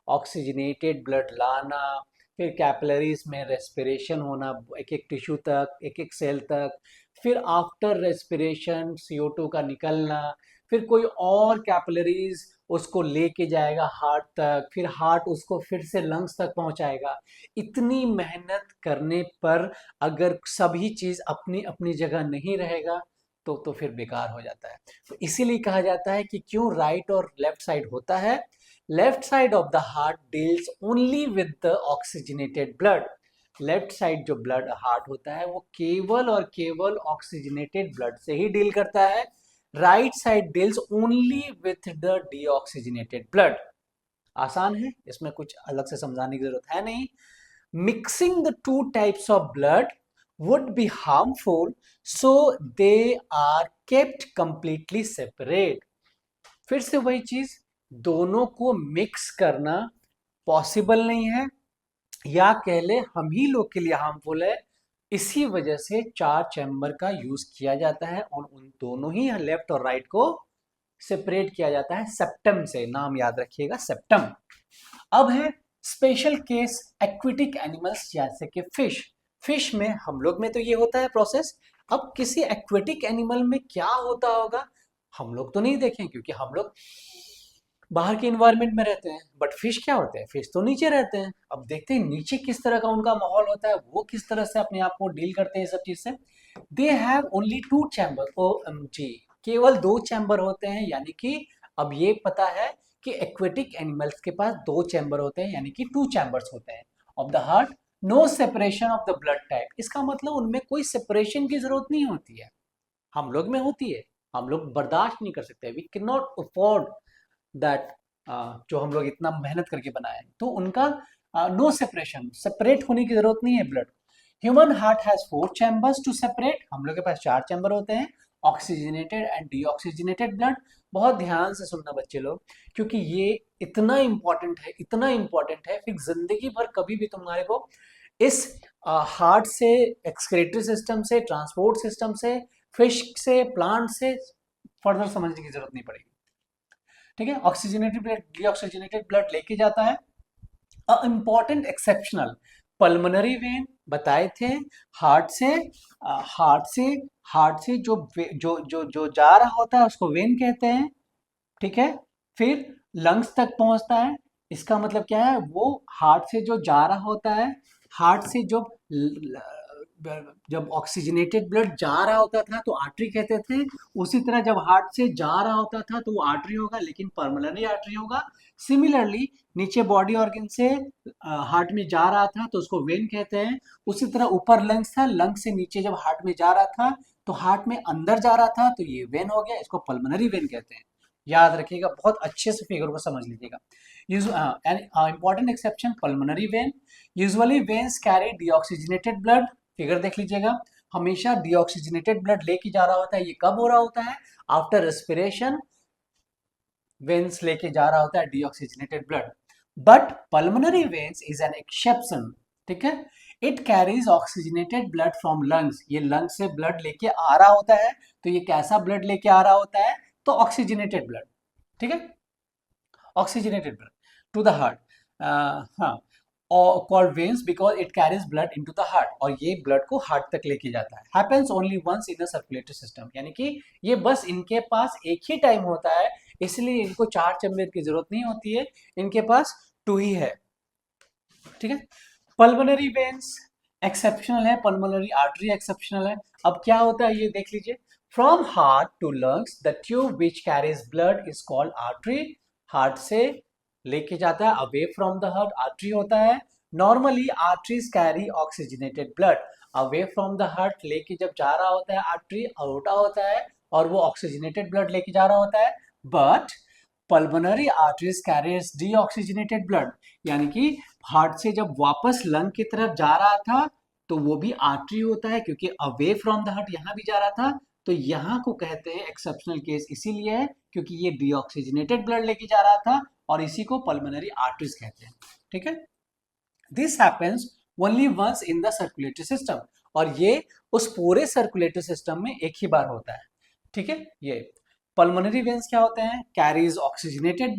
ऑक्सीजनेटेड ब्लड लाना, फिर कैपिलरीज में रेस्पिरेशन होना, एक एक टिश्यू तक, एक एक सेल तक, फिर आफ्टर रेस्पिरेशन CO2 का निकलना, फिर कोई और कैपिलरीज उसको लेके जाएगा हार्ट तक, फिर हार्ट उसको फिर से लंग्स तक पहुंचाएगा। इतनी मेहनत करने पर अगर सभी चीज अपनी अपनी जगह नहीं रहेगा तो फिर बेकार हो जाता है। तो इसीलिए कहा जाता है कि क्यों राइट और लेफ्ट साइड होता है। Left side of the heart deals only with the oxygenated blood. Left side जो ब्लड हार्ट होता है वो केवल और केवल ऑक्सीजनेटेड ब्लड से ही डील करता है। Right side deals only with the deoxygenated blood. आसान है, इसमें कुछ अलग से समझाने की जरूरत है नहीं। Mixing the two types of blood would be harmful, so they are kept completely separate. फिर से वही चीज, दोनों को मिक्स करना पॉसिबल नहीं है, या कह ले हम ही लोग के लिए हार्मफुल है। इसी वजह से 4 चैम्बर का यूज किया जाता है और उन दोनों ही लेफ्ट और राइट को सेपरेट किया जाता है सेप्टम से। नाम याद रखिएगा, सेप्टम। अब है स्पेशल केस एक्वेटिक एनिमल्स जैसे कि फिश। फिश में, हम लोग में तो ये होता है प्रोसेस। अब किसी एक्वेटिक एनिमल में क्या होता होगा हम लोग तो नहीं देखें, क्योंकि हम लोग बाहर के इन्वायरमेंट में रहते हैं। बट फिश क्या होते हैं, फिश तो नीचे रहते हैं। अब देखते हैं नीचे किस तरह का उनका माहौल होता है, वो किस तरह से अपने आप को डील करते हैं सब चीज से। They have only 2 chamber, OMG, केवल 2 चैम्बर होते हैं। यानी कि अब ये पता है कि एक्वेटिक एनिमल्स के पास 2 चैम्बर होते हैं, यानी कि 2 चैम्बर्स होते हैं of the heart. No separation of the blood type, इसका मतलब उनमें कोई सेपरेशन की जरूरत नहीं होती है। हम लोग में होती है, हम लोग बर्दाश्त नहीं कर सकते, we can not afford that, जो हम लोग इतना मेहनत करके बनाए हैं। तो उनका नो सेपरेशन, सेपरेट होने की जरूरत नहीं है blood. Human heart has 4 chambers to separate, हम लोग के पास 4 चैम्बर होते हैं, ऑक्सीजनेटेड एंड डीऑक्सीजनेटेड ब्लड। बहुत ध्यान से सुनना बच्चे लोग, क्योंकि ये इतना इंपॉर्टेंट है, इतना इंपॉर्टेंट है, फिर जिंदगी भर कभी भी तुम्हारे को इस हार्ट से, एक्सक्रीटरी सिस्टम से, ट्रांसपोर्ट सिस्टम से, फिश से, प्लांट से फर्दर समझने की जरूरत नहीं पड़ेगी। ठीक है, ऑक्सीजनेटेड ब्लड डीऑक्सीजनेटेड ब्लड लेके जाता है। इंपॉर्टेंट एक्सेप्शनल पल्मोनरी वेन बताए थे, हार्ट से, हार्ट से, हार्ट से जो जो जो जो जा रहा होता है उसको वेन कहते हैं। ठीक है, फिर लंग्स तक पहुंचता है। इसका मतलब क्या है, वो हार्ट से जो जा रहा होता है, हार्ट से जो जब ऑक्सीजनेटेड ब्लड जा रहा होता था तो आर्टरी कहते थे। उसी तरह जब हार्ट से जा रहा होता था तो वो आर्टरी होगा, लेकिन पर्मनरी आर्टरी होगा। सिमिलरली नीचे बॉडी ऑर्गन से हार्ट में जा रहा था तो उसको वेन कहते हैं। उसी तरह ऊपर लंग्स था, लंग्स से नीचे जब हार्ट में जा रहा था तो हार्ट में अंदर जा रहा था तो ये वेन हो गया, इसको पल्मोनरी वेन कहते हैं। याद रखिएगा, बहुत अच्छे से फिगर को समझ लीजिएगा। Important exception pulmonary vein, usually veins carry deoxygenated blood. Figure देख लीजिएगा, हमेशा डीऑक्सीजनेटेड ब्लड लेके जा रहा होता है। ये कब हो रहा होता है, आफ्टर रेस्पिरेशन वेन्स लेके जा रहा होता है deoxygenated blood. But pulmonary veins is an exception. ठीक है, it carries oxygenated blood from lungs, ये लंग से ब्लड लेके आ रहा होता है। तो ये कैसा ब्लड लेके आ रहा होता है, तो ऑक्सीजनेटेड ब्लड। ठीक है, oxygenated blood to the heart, हाँ, और called veins because it carries blood into the heart, और ये ब्लड को हार्ट तक लेके जाता है। Happens only once in the circulatory system, यानी कि ये बस इनके पास एक ही टाइम होता है, इसलिए इनको 4 चैम्बर की जरूरत नहीं होती है, इनके पास 2 ही है। ठीक है, पल्मोनरी वेन्स एक्सेप्शनल है, पल्मोनरी आर्टरी एक्सेप्शनल है। अब क्या होता है ये देख लीजिए, from heart to lungs the tube which carries blood is called artery. Heart से लेके जाता है, away from the heart artery होता है। Normally arteries carry oxygenated blood, away from the heart लेके जब जा रहा होता है आर्टरी, अओर्टा होता है, और वो ऑक्सीजनेटेड ब्लड लेके जा रहा होता है। But pulmonary arteries carries deoxygenated blood, यानी कि हार्ट से जब वापस लंग की तरफ जा रहा था तो वो भी आर्टरी होता है, क्योंकि अवे फ्रॉम द हार्ट यहाँ भी जा रहा था। तो यहाँ को कहते हैं एक्सेप्शनल केस, इसीलिए है क्योंकि ये डीऑक्सीजनेटेड ब्लड लेके जा रहा था और इसी को पल्मोनरी आर्टरीज कहते हैं। ठीक है, this happens only once in the circulatory system, और ये उस पूरे सर्कुलेटरी सिस्टम में एक ही बार होता है। ठीक है, ये पल्मोनरी वेन्स क्या होते हैं, carries oxygenated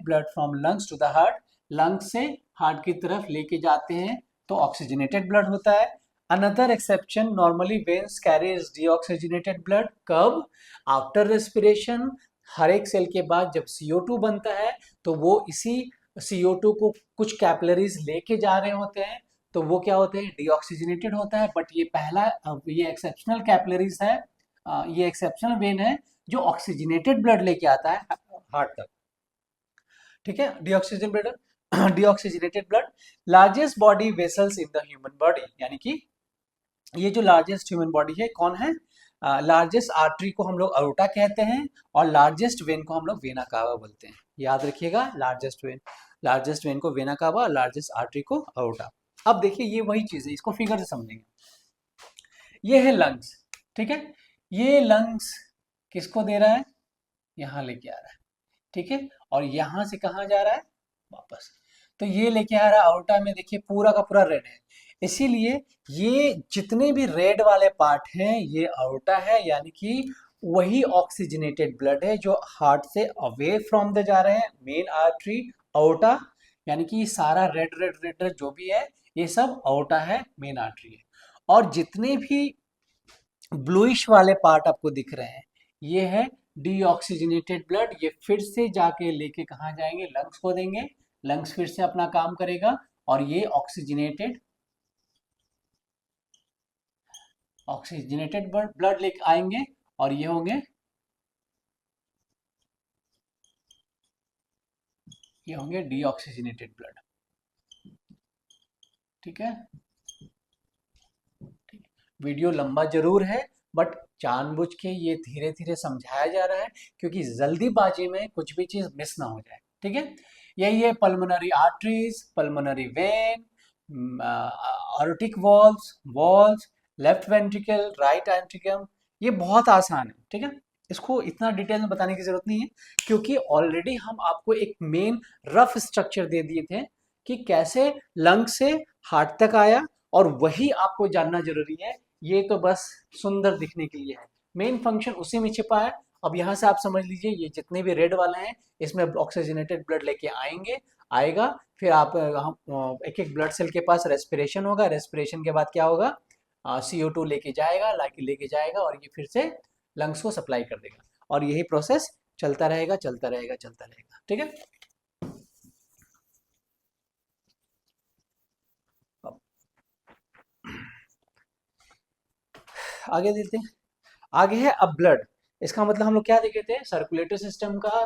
blood from lungs to the heart, lungs से हार्ट की तरफ लेके जाते हैं तो ऑक्सीजनेटेड ब्लड होता है। Another exception, normally veins carries deoxygenated blood, कब, आफ्टर रेस्पिरेशन, हर एक सेल के बाद जब CO2 बनता है तो वो इसी CO2 को कुछ कैपिलरीज लेके जा रहे होते हैं, तो वो क्या होते हैं, डीऑक्सीजनेटेड होता है। बट ये पहला ये एक्सेप्शनल कैपिलरीज है, ये एक्सेप्शनल वेन है जो ऑक्सीजनेटेड ब्लड लेके आता है हार्ट तक। ठीक है, deoxygenated blood. Largest body vessels in the human body, यानी कि ये जो लार्जेस्ट ह्यूमन बॉडी है कौन है, लार्जेस्ट आर्टरी को हम लोग अरोटा कहते हैं और लार्जेस्ट वेन को हम लोग वेना कावा बोलते हैं। याद रखिएगा, लार्जेस्ट वेन को वेना कावा और लार्जेस्ट आर्टरी को अरोटा। अब देखिए ये वही चीज है, इसको फिगर से समझेंगे। ये है लंग्स, ठीक है, ये लंग्स किसको दे रहा है, यहाँ लेके आ रहा है। ठीक है, और यहां से कहाँ जा रहा है, वापस, तो ये लेके आ रहा है अरोटा में। देखिए पूरा का पूरा रेड है, इसीलिए ये जितने भी रेड वाले पार्ट हैं ये अरोटा है, यानी कि वही ऑक्सीजनेटेड ब्लड है जो हार्ट से अवे फ्रॉम द जा रहे हैं, मेन आर्टरी अरोटा, यानी कि सारा रेड रेड रेड रेड जो भी है ये सब अरोटा है, मेन आर्टरी है। और जितने भी ब्लूइश वाले पार्ट आपको दिख रहे हैं ये है डीऑक्सीजनेटेड ब्लड, ये फिर से जाके लेके कहाँ जाएंगे, लंग्स को देंगे, लंग्स फिर से अपना काम करेगा और ये ऑक्सीजनेटेड ब्लड लेके आएंगे और ये होंगे डीऑक्सीजनेटेड ब्लड। ठीक है, वीडियो लंबा जरूर है बट जानबूझ के ये धीरे धीरे समझाया जा रहा है क्योंकि जल्दीबाजी में कुछ भी चीज मिस ना हो जाए। ठीक है, यही है pulmonary arteries, pulmonary vein, aortic walls, left ventricle, right ventricle, ये बहुत आसान है। ठीक है, इसको इतना डिटेल में बताने की जरूरत नहीं है क्योंकि ऑलरेडी हम आपको एक मेन रफ स्ट्रक्चर दे दिए थे कि कैसे लंग से हार्ट तक आया, और वही आपको जानना जरूरी है। ये तो बस सुंदर दिखने के लिए है, मेन फंक्शन उसी में छिपा है। अब यहाँ से आप समझ लीजिए ये जितने भी रेड वाले हैं इसमें ऑक्सीजनेटेड ब्लड लेके आएगा, फिर आप एक एक ब्लड सेल के पास रेस्पिरेशन होगा, रेस्पिरेशन के बाद क्या होगा, CO2 लेके जाएगा और ये फिर से लंग्स को सप्लाई कर देगा, और यही प्रोसेस चलता रहेगा चलता रहेगा चलता रहेगा। ठीक है, आगे देखते हैं। आगे है अब ब्लड, इसका मतलब हम लोग क्या देखे थे, सर्कुलेटरी सिस्टम का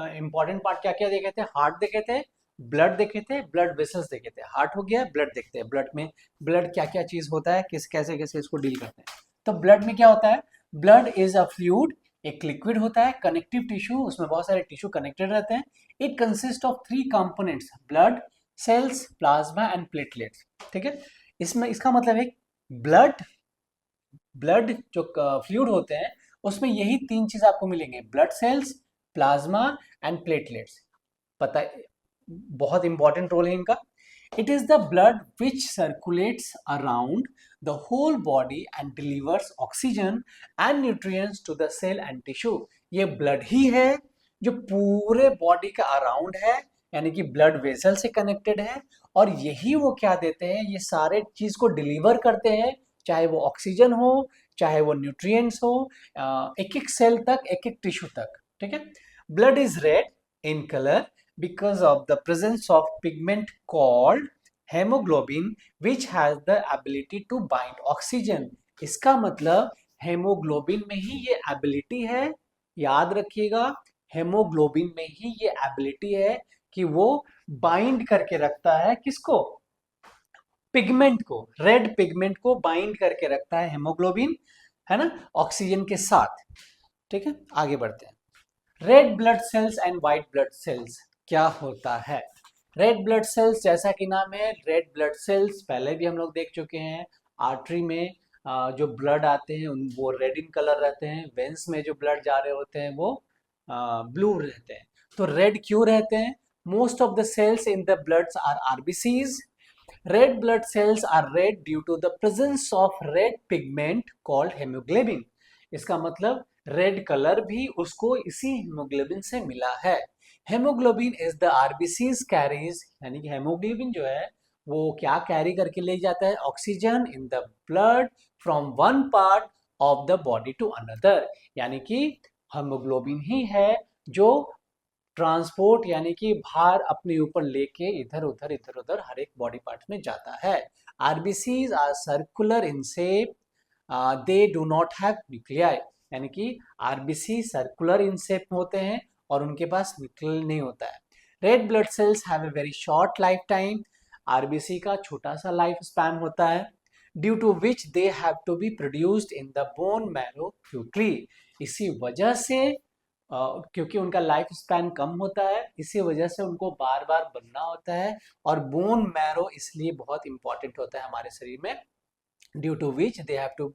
इंपॉर्टेंट पार्ट क्या क्या देखे थे, हार्ट देखे थे, ब्लड देखे थे, ब्लड वेसल्स देखे थे। हार्ट हो गया, ब्लड देखते हैं, ब्लड में ब्लड क्या क्या चीज होता है, कैसे कैसे इसको डील करते हैं। तो ब्लड में क्या होता है, ब्लड इज अ फ्लूइड, एक लिक्विड होता है, कनेक्टिव टिश्यू, उसमें बहुत सारे टिश्यू कनेक्टेड रहते हैं। It consist of 3 components, blood cells, plasma and platelets. ठीक है, इसमें इसका मतलब है ब्लड जो फ्लूइड होते हैं उसमें यही 3 चीज आपको मिलेंगे, blood cells, plasma and platelets. पता है, बहुत इंपॉर्टेंट रोल है इनका। It is the blood which circulates around the whole body and delivers oxygen and nutrients to the cell and tissue. ये ब्लड ही है जो पूरे बॉडी का अराउंड है, यानी कि ब्लड वेसल से कनेक्टेड है, और यही वो क्या देते हैं, ये सारे चीज को डिलीवर करते हैं, चाहे वो ऑक्सीजन हो, चाहे वो न्यूट्रिएंट्स हो, एक एक सेल तक, एक एक टिश्यू तक। ठीक है, blood is red in colour because of the presence of pigment called hemoglobin which has the ability to bind oxygen। इसका मतलब हेमोग्लोबिन में ही ये एबिलिटी है, याद रखिएगा, हेमोग्लोबिन में ही ये एबिलिटी है कि वो बाइंड करके रखता है किसको, पिगमेंट को, रेड पिगमेंट को बाइंड करके रखता है हेमोग्लोबिन, है ना, ऑक्सीजन के साथ। ठीक है, आगे बढ़ते हैं। Red blood sales and white blood cells क्या होता है। रेड ब्लड सेल्स जैसा कि नाम है, रेड ब्लड सेल्स पहले भी हम लोग देख चुके हैं। आर्टरी में जो ब्लड आते हैं वो रेड इन कलर रहते हैं, वेंस में जो ब्लड जा रहे होते हैं वो ब्लू रहते हैं। तो रेड क्यों रहते हैं? Most of the cells in the bloods are RBCs. Red blood cells are red due to the presence of red pigment called haemoglobin. इसका मतलब रेड कलर भी उसको इसी हेमोग्लोबिन से मिला है। Haemoglobin is the RBCs carries, यानी कि हेमोग्लोबिन जो है वो क्या कैरी करके ले जाता है? Oxygen in the blood from one part of the body to another. यानी कि हेमोग्लोबिन ही है जो ट्रांसपोर्ट यानी कि भार अपने ऊपर लेके इधर उधर हर एक बॉडी पार्ट में जाता है। RBCs are circular in shape, they do not have nuclei. यानी कि आरबीसी सर्कुलर इन शेप होते हैं और उनके पास न्यूक्लियस नहीं होता है। Red blood cells have a very short life time. RBC का छोटा सा लाइफ स्पैन होता है। Due to which they have to be produced in the bone marrow quickly. इसी वजह से क्योंकि उनका लाइफ स्पैन कम होता है, इसी वजह से उनको बार बार बनना होता है। और बोन मैरो इसलिए बहुत इंपॉर्टेंट होता है हमारे शरीर में, due to which they have to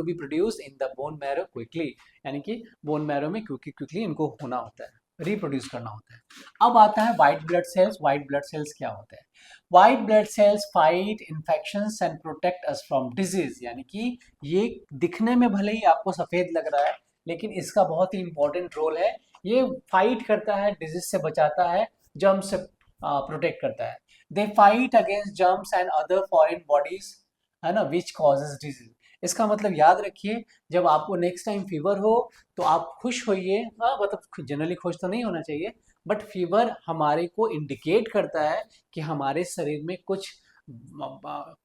be produce in the bone marrow quickly. यानी कि बोन मैरो में क्विकली इनको होना होता है, रिप्रोड्यूस करना होता है। अब आता है white blood cells. White blood cells क्या होते हैं? White blood cells fight infections and protect us from disease. यानी कि ये दिखने में भले ही आपको सफेद लग रहा है, लेकिन इसका बहुत ही इंपॉर्टेंट रोल है। ये फाइट करता है, डिजीज से बचाता है, जर्म से प्रोटेक्ट करता है। They fight against germs and other foreign bodies, है ना, विच कॉजेज डिजीज। इसका मतलब याद रखिए, जब आपको नेक्स्ट टाइम फीवर हो तो आप खुश होइए। मतलब जनरली खुश तो नहीं होना चाहिए, बट फीवर हमारे को इंडिकेट करता है कि हमारे शरीर में कुछ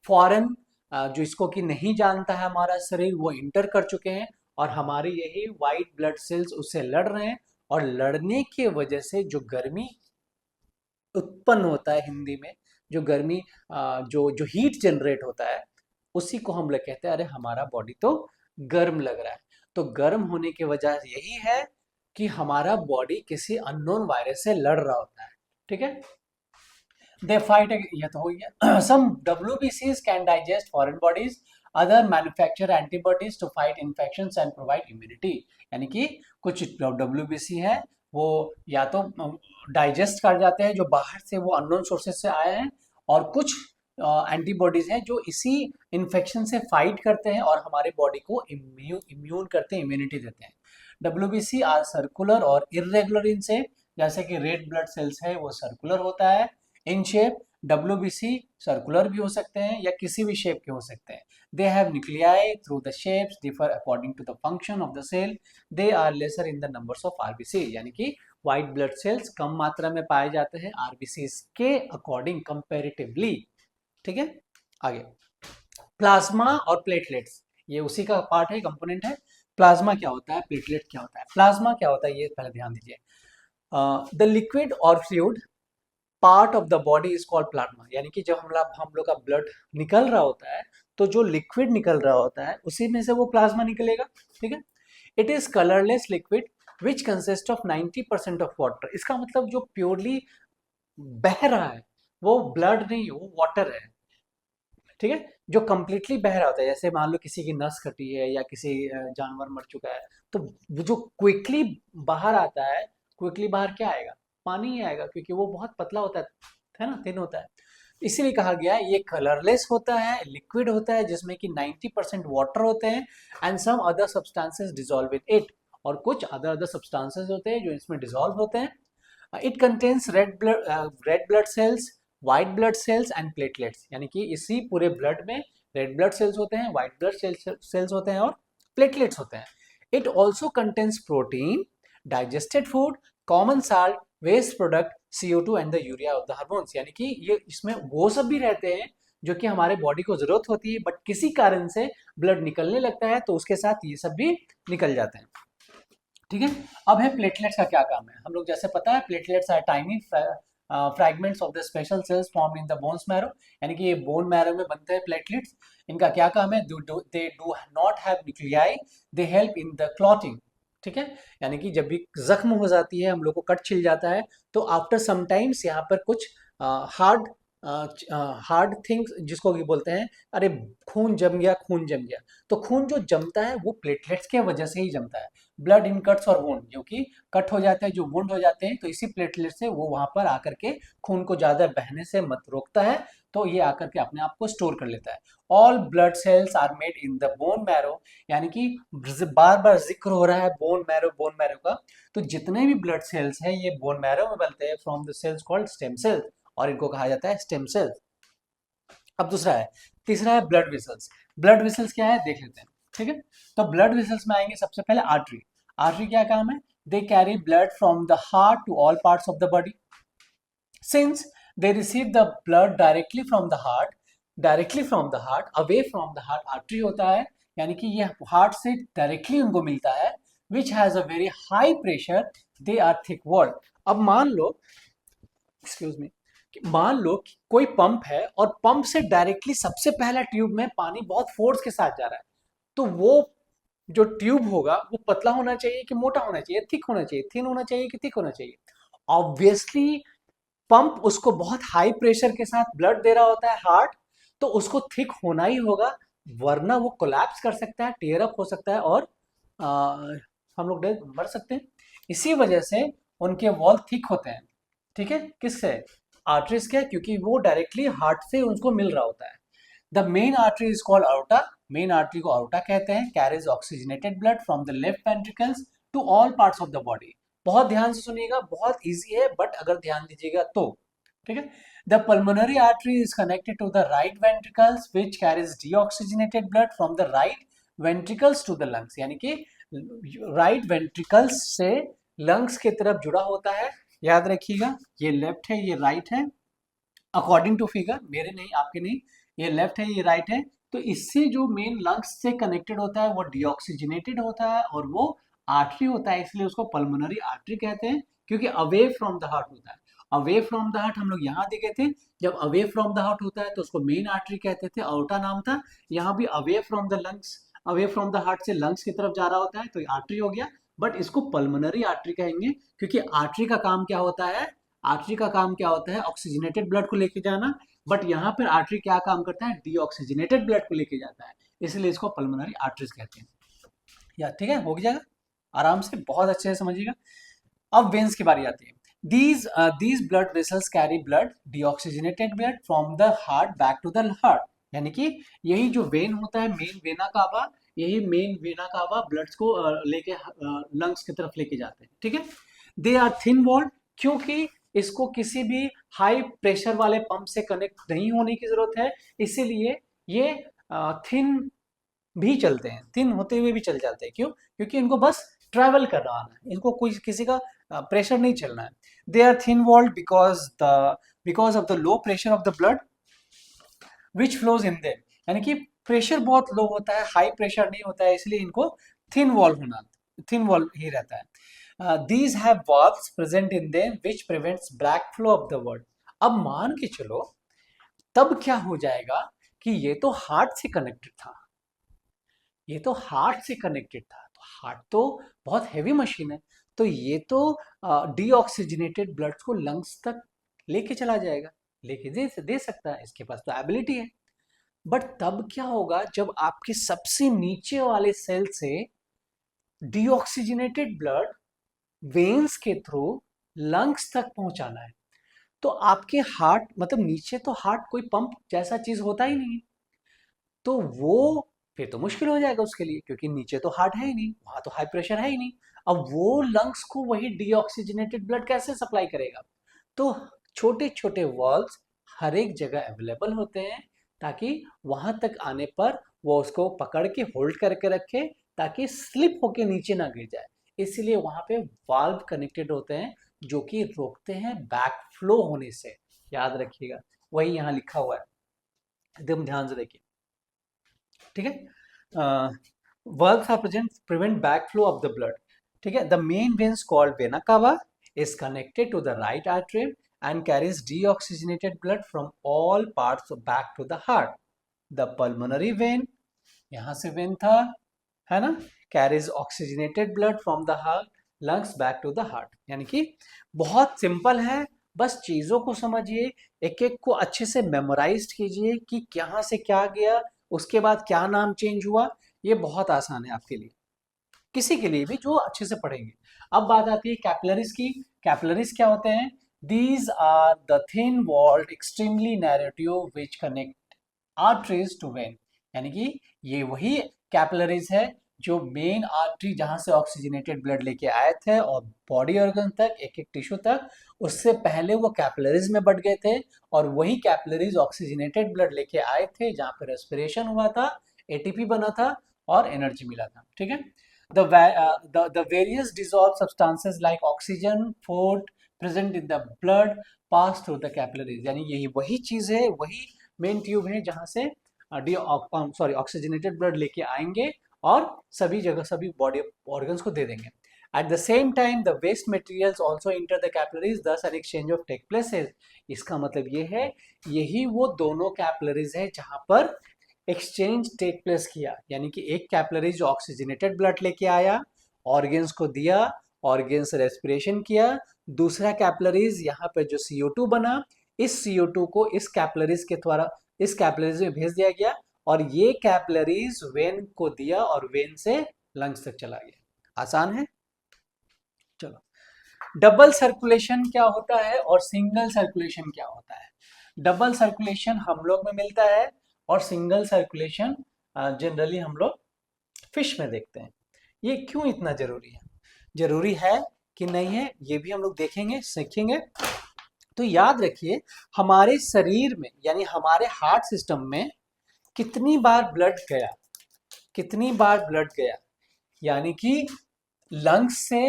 फॉरेन, जो इसको कि नहीं जानता है हमारा शरीर, वो इंटर कर चुके हैं और हमारे यही वाइट ब्लड सेल्स उससे लड़ रहे हैं। और लड़ने की वजह से जो गर्मी उत्पन्न होता है, हिंदी में जो गर्मी, जो जो हीट जनरेट होता है, उसी को हम लोग कहते हैं अरे हमारा बॉडी तो गर्म लग रहा है। तो गर्म होने की वजह यही है कि हमारा बॉडी किसी अननोन वायरस से लड़ रहा होता है। ठीक है, दे फाइट, ये तो हो गया। Some WBCs can digest foreign bodies, other manufacture antibodies to fight infections and provide immunity. यानी कि कुछ WBC है वो या तो डाइजेस्ट कर जाते हैं जो बाहर से वो अननोन सोर्सेज से आए हैं, और कुछ एंटीबॉडीज हैं जो इसी इन्फेक्शन से फाइट करते हैं और हमारे बॉडी को इम्यून करते हैं, इम्यूनिटी देते हैं। WBC आर सर्कुलर और इरेगुलर इन शेप। जैसे कि रेड ब्लड सेल्स है वो सर्कुलर होता है इन शेप। WBC सर्कुलर भी हो सकते हैं या किसी भी शेप के हो सकते हैं। They have nuclei through the shapes differ according to the function of the cell. They are lesser in the numbers of RBC. यानी कि व्हाइट ब्लड सेल्स कम मात्रा में पाए जाते हैं आरबीसी के अकॉर्डिंग कंपेरेटिवली। ठीक है, आगे प्लाज्मा और प्लेटलेट्स, ये उसी का पार्ट है, कंपोनेंट है। प्लाज्मा क्या होता है, प्लेटलेट क्या होता है? प्लाज्मा क्या होता है ये पहले ध्यान दीजिए। द लिक्विड और fluid part of the body is called plasma. यानी कि जब हम लोग का ब्लड निकल रहा होता है, तो जो लिक्विड निकल रहा होता है उसी में से वो प्लाज्मा निकलेगा। ठीक है, it is colourless liquid which consist of 90% of water. इसका मतलब जो प्योरली बह रहा है वो ब्लड नहीं, वो वाटर है। ठीक है, जो कंप्लीटली बह रहा होता है, जैसे मान लो किसी की नस कटी है या किसी जानवर मर चुका है, तो वो जो क्विकली बाहर आता है, क्विकली बाहर क्या आएगा? पानी ही आएगा, क्योंकि वो बहुत पतला होता है ना, थिन होता है। इसीलिए कहा गया है ये कलरलेस होता है, लिक्विड होता है जिसमें कि 90% वाटर होते हैं and some other substances dissolve in it. और कुछ अदर सब्सटेंसेस होते हैं जो इसमें डिसॉल्व होते हैं। It contains red blood sales, white blood cells and platelets. यानी कि इसी पूरे ब्लड में रेड ब्लड सेल्स होते हैं, व्हाइट ब्लड सेल्स होते हैं और प्लेटलेट्स होते हैं। It also contains protein, digested food, common salt, waste product, CO2 and the urea of the hormones. यानी कि ये इसमें वो सब भी रहते हैं जो कि हमारे बॉडी को जरूरत होती है, बट किसी कारण से ब्लड निकलने लगता है तो उसके साथ ये सब भी निकल जाते हैं। ठीक है, अब है प्लेटलेट्स का क्या काम है। हम लोग जैसे पता है platelets are tiny fragments of the special cells form in the bones marrow. यानी कि ये बोन मैरो में बनते हैं प्लेटलेट्स। इनका क्या काम है? दे do not have nuclei, they help in the clotting. ठीक है, यानी कि जब भी जख्म हो जाती है, हम लोग को कट छिल जाता है, तो आफ्टर सम टाइम्स यहाँ पर कुछ हार्ड हार्ड थिंग्स जिसको कि बोलते हैं, अरे खून जम गया, खून जम गया। तो खून जो जमता है वो प्लेटलेट्स के वजह से ही जमता है। ब्लड इन कट्स और वुंड, जो कि कट हो जाते हैं, जो वुंड हो जाते हैं, तो इसी प्लेटलेट से वो वहां पर आकर के खून को ज्यादा बहने से मत रोकता है, तो ये आकर के अपने आप को स्टोर कर लेता है। All blood cells are made in the bone marrow, यानी कि बार बार जिक्र हो रहा है बोन मैरो का। तो जितने भी ब्लड सेल्स हैं ये बोन मैरो में बनते हैं from the cells called stem cells, और इनको कहा जाता है स्टेम सेल्स। अब दूसरा है, तीसरा है ब्लड वेसल्स। ब्लड वेसल्स क्या है देख लेते हैं, ठीक है। तो ब्लड वेसल्स में आएंगे सबसे पहले आर्टरी। आर्टरी क्या काम है? They carry blood from the heart to all parts of the body. Since they receive the blood directly from the heart, away from the heart artery होता है, यानी कि ये हार्ट से डायरेक्टली उनको मिलता है, which has a very high pressure, they are thick walled। अब मान लो, एक्सक्यूज मी, कि मान लो कि कोई पंप है और पंप से डायरेक्टली सबसे पहला ट्यूब में पानी बहुत फोर्स के साथ जा रहा है, तो वो जो ट्यूब होगा वो पतला होना चाहिए कि मोटा होना चाहिए, थिक होना चाहिए, थिन होना चाहिए कि थिक होना चाहिए? ऑब्वियसली पंप उसको बहुत हाई प्रेशर के साथ ब्लड दे रहा होता है हार्ट, तो उसको थिक होना ही होगा, वरना वो कोलैप्स कर सकता है, टेयर अप हो सकता है, और हम लोग मर सकते हैं। इसी वजह से उनके वॉल थिक होते हैं, ठीक है। किससे? आर्टरीज के, क्योंकि वो डायरेक्टली हार्ट से उनको मिल रहा होता है। The main artery is called aorta। Main artery को aorta कहते हैं। Carries oxygenated blood from the left ventricles to all parts of the body. बहुत ध्यान से सुनिएगा, बहुत इजी है, बट अगर ध्यान दीजिएगा तो, ठीक है। The pulmonary artery is connected to the right ventricles which carries deoxygenated blood from the right ventricles to the lungs, यानी कि राइट वेंट्रिकल्स से लंग्स की तरफ जुड़ा होता है। याद रखिएगा, ये लेफ्ट है, ये राइट है, अकॉर्डिंग टू फिगर, मेरे नहीं आपके नहीं, ये लेफ्ट है, ये राइट है। तो इससे जो मेन लंग्स से कनेक्टेड होता है वो डीऑक्सीजनेटेड होता है, और वो आर्टरी होता है, इसलिए उसको पल्मोनरी आर्टरी कहते हैं, क्योंकि अवे फ्रॉम द हार्ट होता है। अवे फ्रॉम द हार्ट हम लोग यहाँ देखे थे, जब अवे फ्रॉम द हार्ट होता है तो उसको मेन आर्टरी कहते थे, अओर्टा नाम था। यहाँ भी away from the lungs, away from the heart से लंग्स की तरफ जा रहा होता है, तो आर्टरी हो गया, बट इसको पल्मोनरी आर्टरी कहेंगे, क्योंकि आर्टरी का काम क्या होता है? आर्टरी का काम क्या होता है? ऑक्सीजनेटेड ब्लड को लेके जाना, बट यहाँ पर आर्टरी क्या काम करता है? डीऑक्सीजनेटेड ब्लड को लेके जाता है, इसलिए इसको पल्मोनरी आर्टरीज कहते हैं। या ठीक है, हो जाएगा आराम से, बहुत अच्छे से समझिएगा। अब वेन्स की बारी आती है। these blood vessels carry blood, deoxygenated blood from the heart back to the heart, यानी कि यही जो वेन होता है, मेन वेना कावा, यही मेन वेना कावा ब्लड को लेके लंग्स की तरफ लेके जाते हैं, ठीक है। दे आर थिन वॉल्ड, क्योंकि इसको किसी भी हाई प्रेशर वाले पंप से कनेक्ट नहीं होने की जरूरत है, इसीलिए ये थिन भी चलते हैं, थिन होते हुए भी चल जाते हैं। क्यों? क्योंकि इनको बस ट्रैवल कर रहा है, इनको कोई किसी का प्रेशर नहीं चलना है। They are thin walled because of the low pressure of the blood which flows in them, यानी कि प्रेशर बहुत लो होता है, हाई प्रेशर नहीं होता है, इसलिए इनको थिन वॉल ही रहता है। These have valves present in them which prevents black flow of the blood. अब मान के चलो, तब क्या हो जाएगा कि ये तो हार्ट से कनेक्टेड था, ये तो हार्ट से कनेक्टेड था, तो हार्ट तो बहुत हैवी मशीन है, तो ये तो डीऑक्सीजनेटेड ब्लड को लंग्स तक लेके चला जाएगा, लेके दे सकता है, इसके पास तो एबिलिटी है। बट तब क्या होगा जब आपके सबसे नीचे वाले सेल से डीऑक्सीजनेटेड ब्लड वेन्स के थ्रू लंग्स तक पहुंचाना है, तो आपके हार्ट, मतलब नीचे तो हार्ट कोई पंप जैसा चीज होता ही नहीं है, तो वो फिर तो मुश्किल हो जाएगा उसके लिए, क्योंकि नीचे तो हार्ट है ही नहीं, वहां तो हाई प्रेशर है ही नहीं। अब वो लंग्स को वही डीऑक्सीजनेटेड ब्लड कैसे सप्लाई करेगा? तो छोटे छोटे वॉल्व्स हर एक जगह अवेलेबल होते हैं, ताकि वहां तक आने पर वो उसको पकड़ के होल्ड करके रखे, ताकि स्लिप होके नीचे ना गिर जाए। इसलिए वहां पे वाल्व कनेक्टेड होते हैं, जो कि रोकते हैं बैक फ्लो होने से। याद रखिएगा, वही यहाँ लिखा हुआ है, एकदम ध्यान से देखिए, ठीक है। Valves are present prevent back flow of the blood, ठीक है। The main veins called vena cava is connected to the right atrium and carries deoxygenated blood from all parts back to the heart. The pulmonary vein, यहाँ से when था, है ना, carries oxygenated blood from the heart lungs back to the heart, यानी कि बहुत simple है, बस चीज़ों को समझिए, एक एक को अच्छे से मेमोराइज कीजिए कि कहाँ से क्या गया, उसके बाद क्या नाम चेंज हुआ। ये बहुत आसान है आपके लिए, किसी के लिए भी जो अच्छे से पढ़ेंगे। अब बात आती है कैपिलरीज की। कैपिलरीज क्या होते हैं? These are the thin walled extremely narrow tube which connect arteries to vein. यानी कि ये वही कैपिलरीज है जो मेन आर्टरी जहां से ऑक्सीजनेटेड ब्लड लेके आए थे और बॉडी ऑर्गन तक, एक एक टिश्यू तक, उससे पहले वो कैपिलरीज में बढ़ गए थे। और वही कैपिलरीज ऑक्सीजनेटेड ब्लड लेके आए थे जहां पर रेस्पिरेशन हुआ था, एटीपी बना था और एनर्जी मिला था। ठीक है। The various dissolved substances like oxygen, food present in the blood pass through the capillaries। यानी यही वही चीज है, वही मेन ट्यूब है जहां से ऑक्सीजनेटेड ब्लड लेके आएंगे और सभी जगह सभी बॉडी ऑर्गन्स को दे देंगे। At the same time, the waste materials also enter the capillaries, thus an exchange of take places। इसका मतलब ये है, यही वो दोनों कैपिलरीज है जहां पर एक्सचेंज टेक प्लेस किया। यानी कि एक कैपिलरी जो ऑक्सीजनेटेड ब्लड लेके आया, ऑर्गन्स को दिया, ऑर्गन्स रेस्पिरेशन किया। दूसरा कैपिलरीज यहाँ पे जो CO2 बना, इस CO2 को इस कैपिलरीज के द्वारा इस कैपिलरीज में भेज दिया गया और ये कैपिलरीज वेन को दिया और वेन से लंग्स तक चला गया। आसान है। चलो, डबल सर्कुलेशन क्या होता है और सिंगल सर्कुलेशन क्या होता है? डबल सर्कुलेशन हम लोग में मिलता है और सिंगल सर्कुलेशन जनरली हम लोग फिश में देखते हैं। ये क्यों इतना जरूरी है? जरूरी है कि नहीं है, ये भी हम लोग देखेंगे, सीखेंगे। तो याद रखिए, हमारे शरीर में यानी हमारे हार्ट सिस्टम में कितनी बार ब्लड गया, कितनी बार ब्लड गया। यानी कि लंग्स से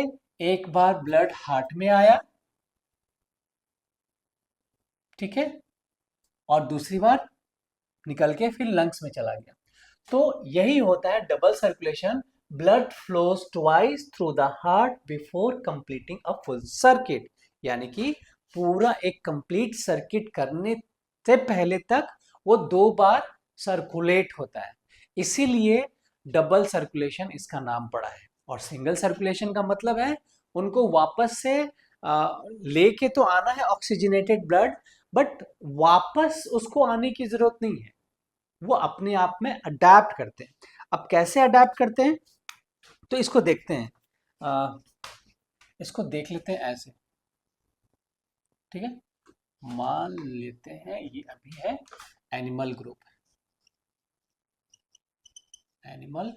एक बार ब्लड हार्ट में आया, ठीक है, और दूसरी बार निकल के फिर लंग्स में चला गया। तो यही होता है double circulation. Blood flows twice through the heart before completing a full circuit. यानी कि पूरा एक कंप्लीट सर्किट करने से पहले तक वो 2 बार सर्कुलेट होता है, इसीलिए डबल सर्कुलेशन इसका नाम पड़ा है। और सिंगल सर्कुलेशन का मतलब है उनको वापस से लेके तो आना है ऑक्सीजनेटेड ब्लड, बट वापस उसको आने की जरूरत नहीं है, वो अपने आप में अडेप्ट करते हैं। अब कैसे अडेप्ट करते हैं तो इसको देखते हैं, इसको देख लेते हैं ऐसे। ठीक है, मान लेते हैं ये अभी है animal group, animal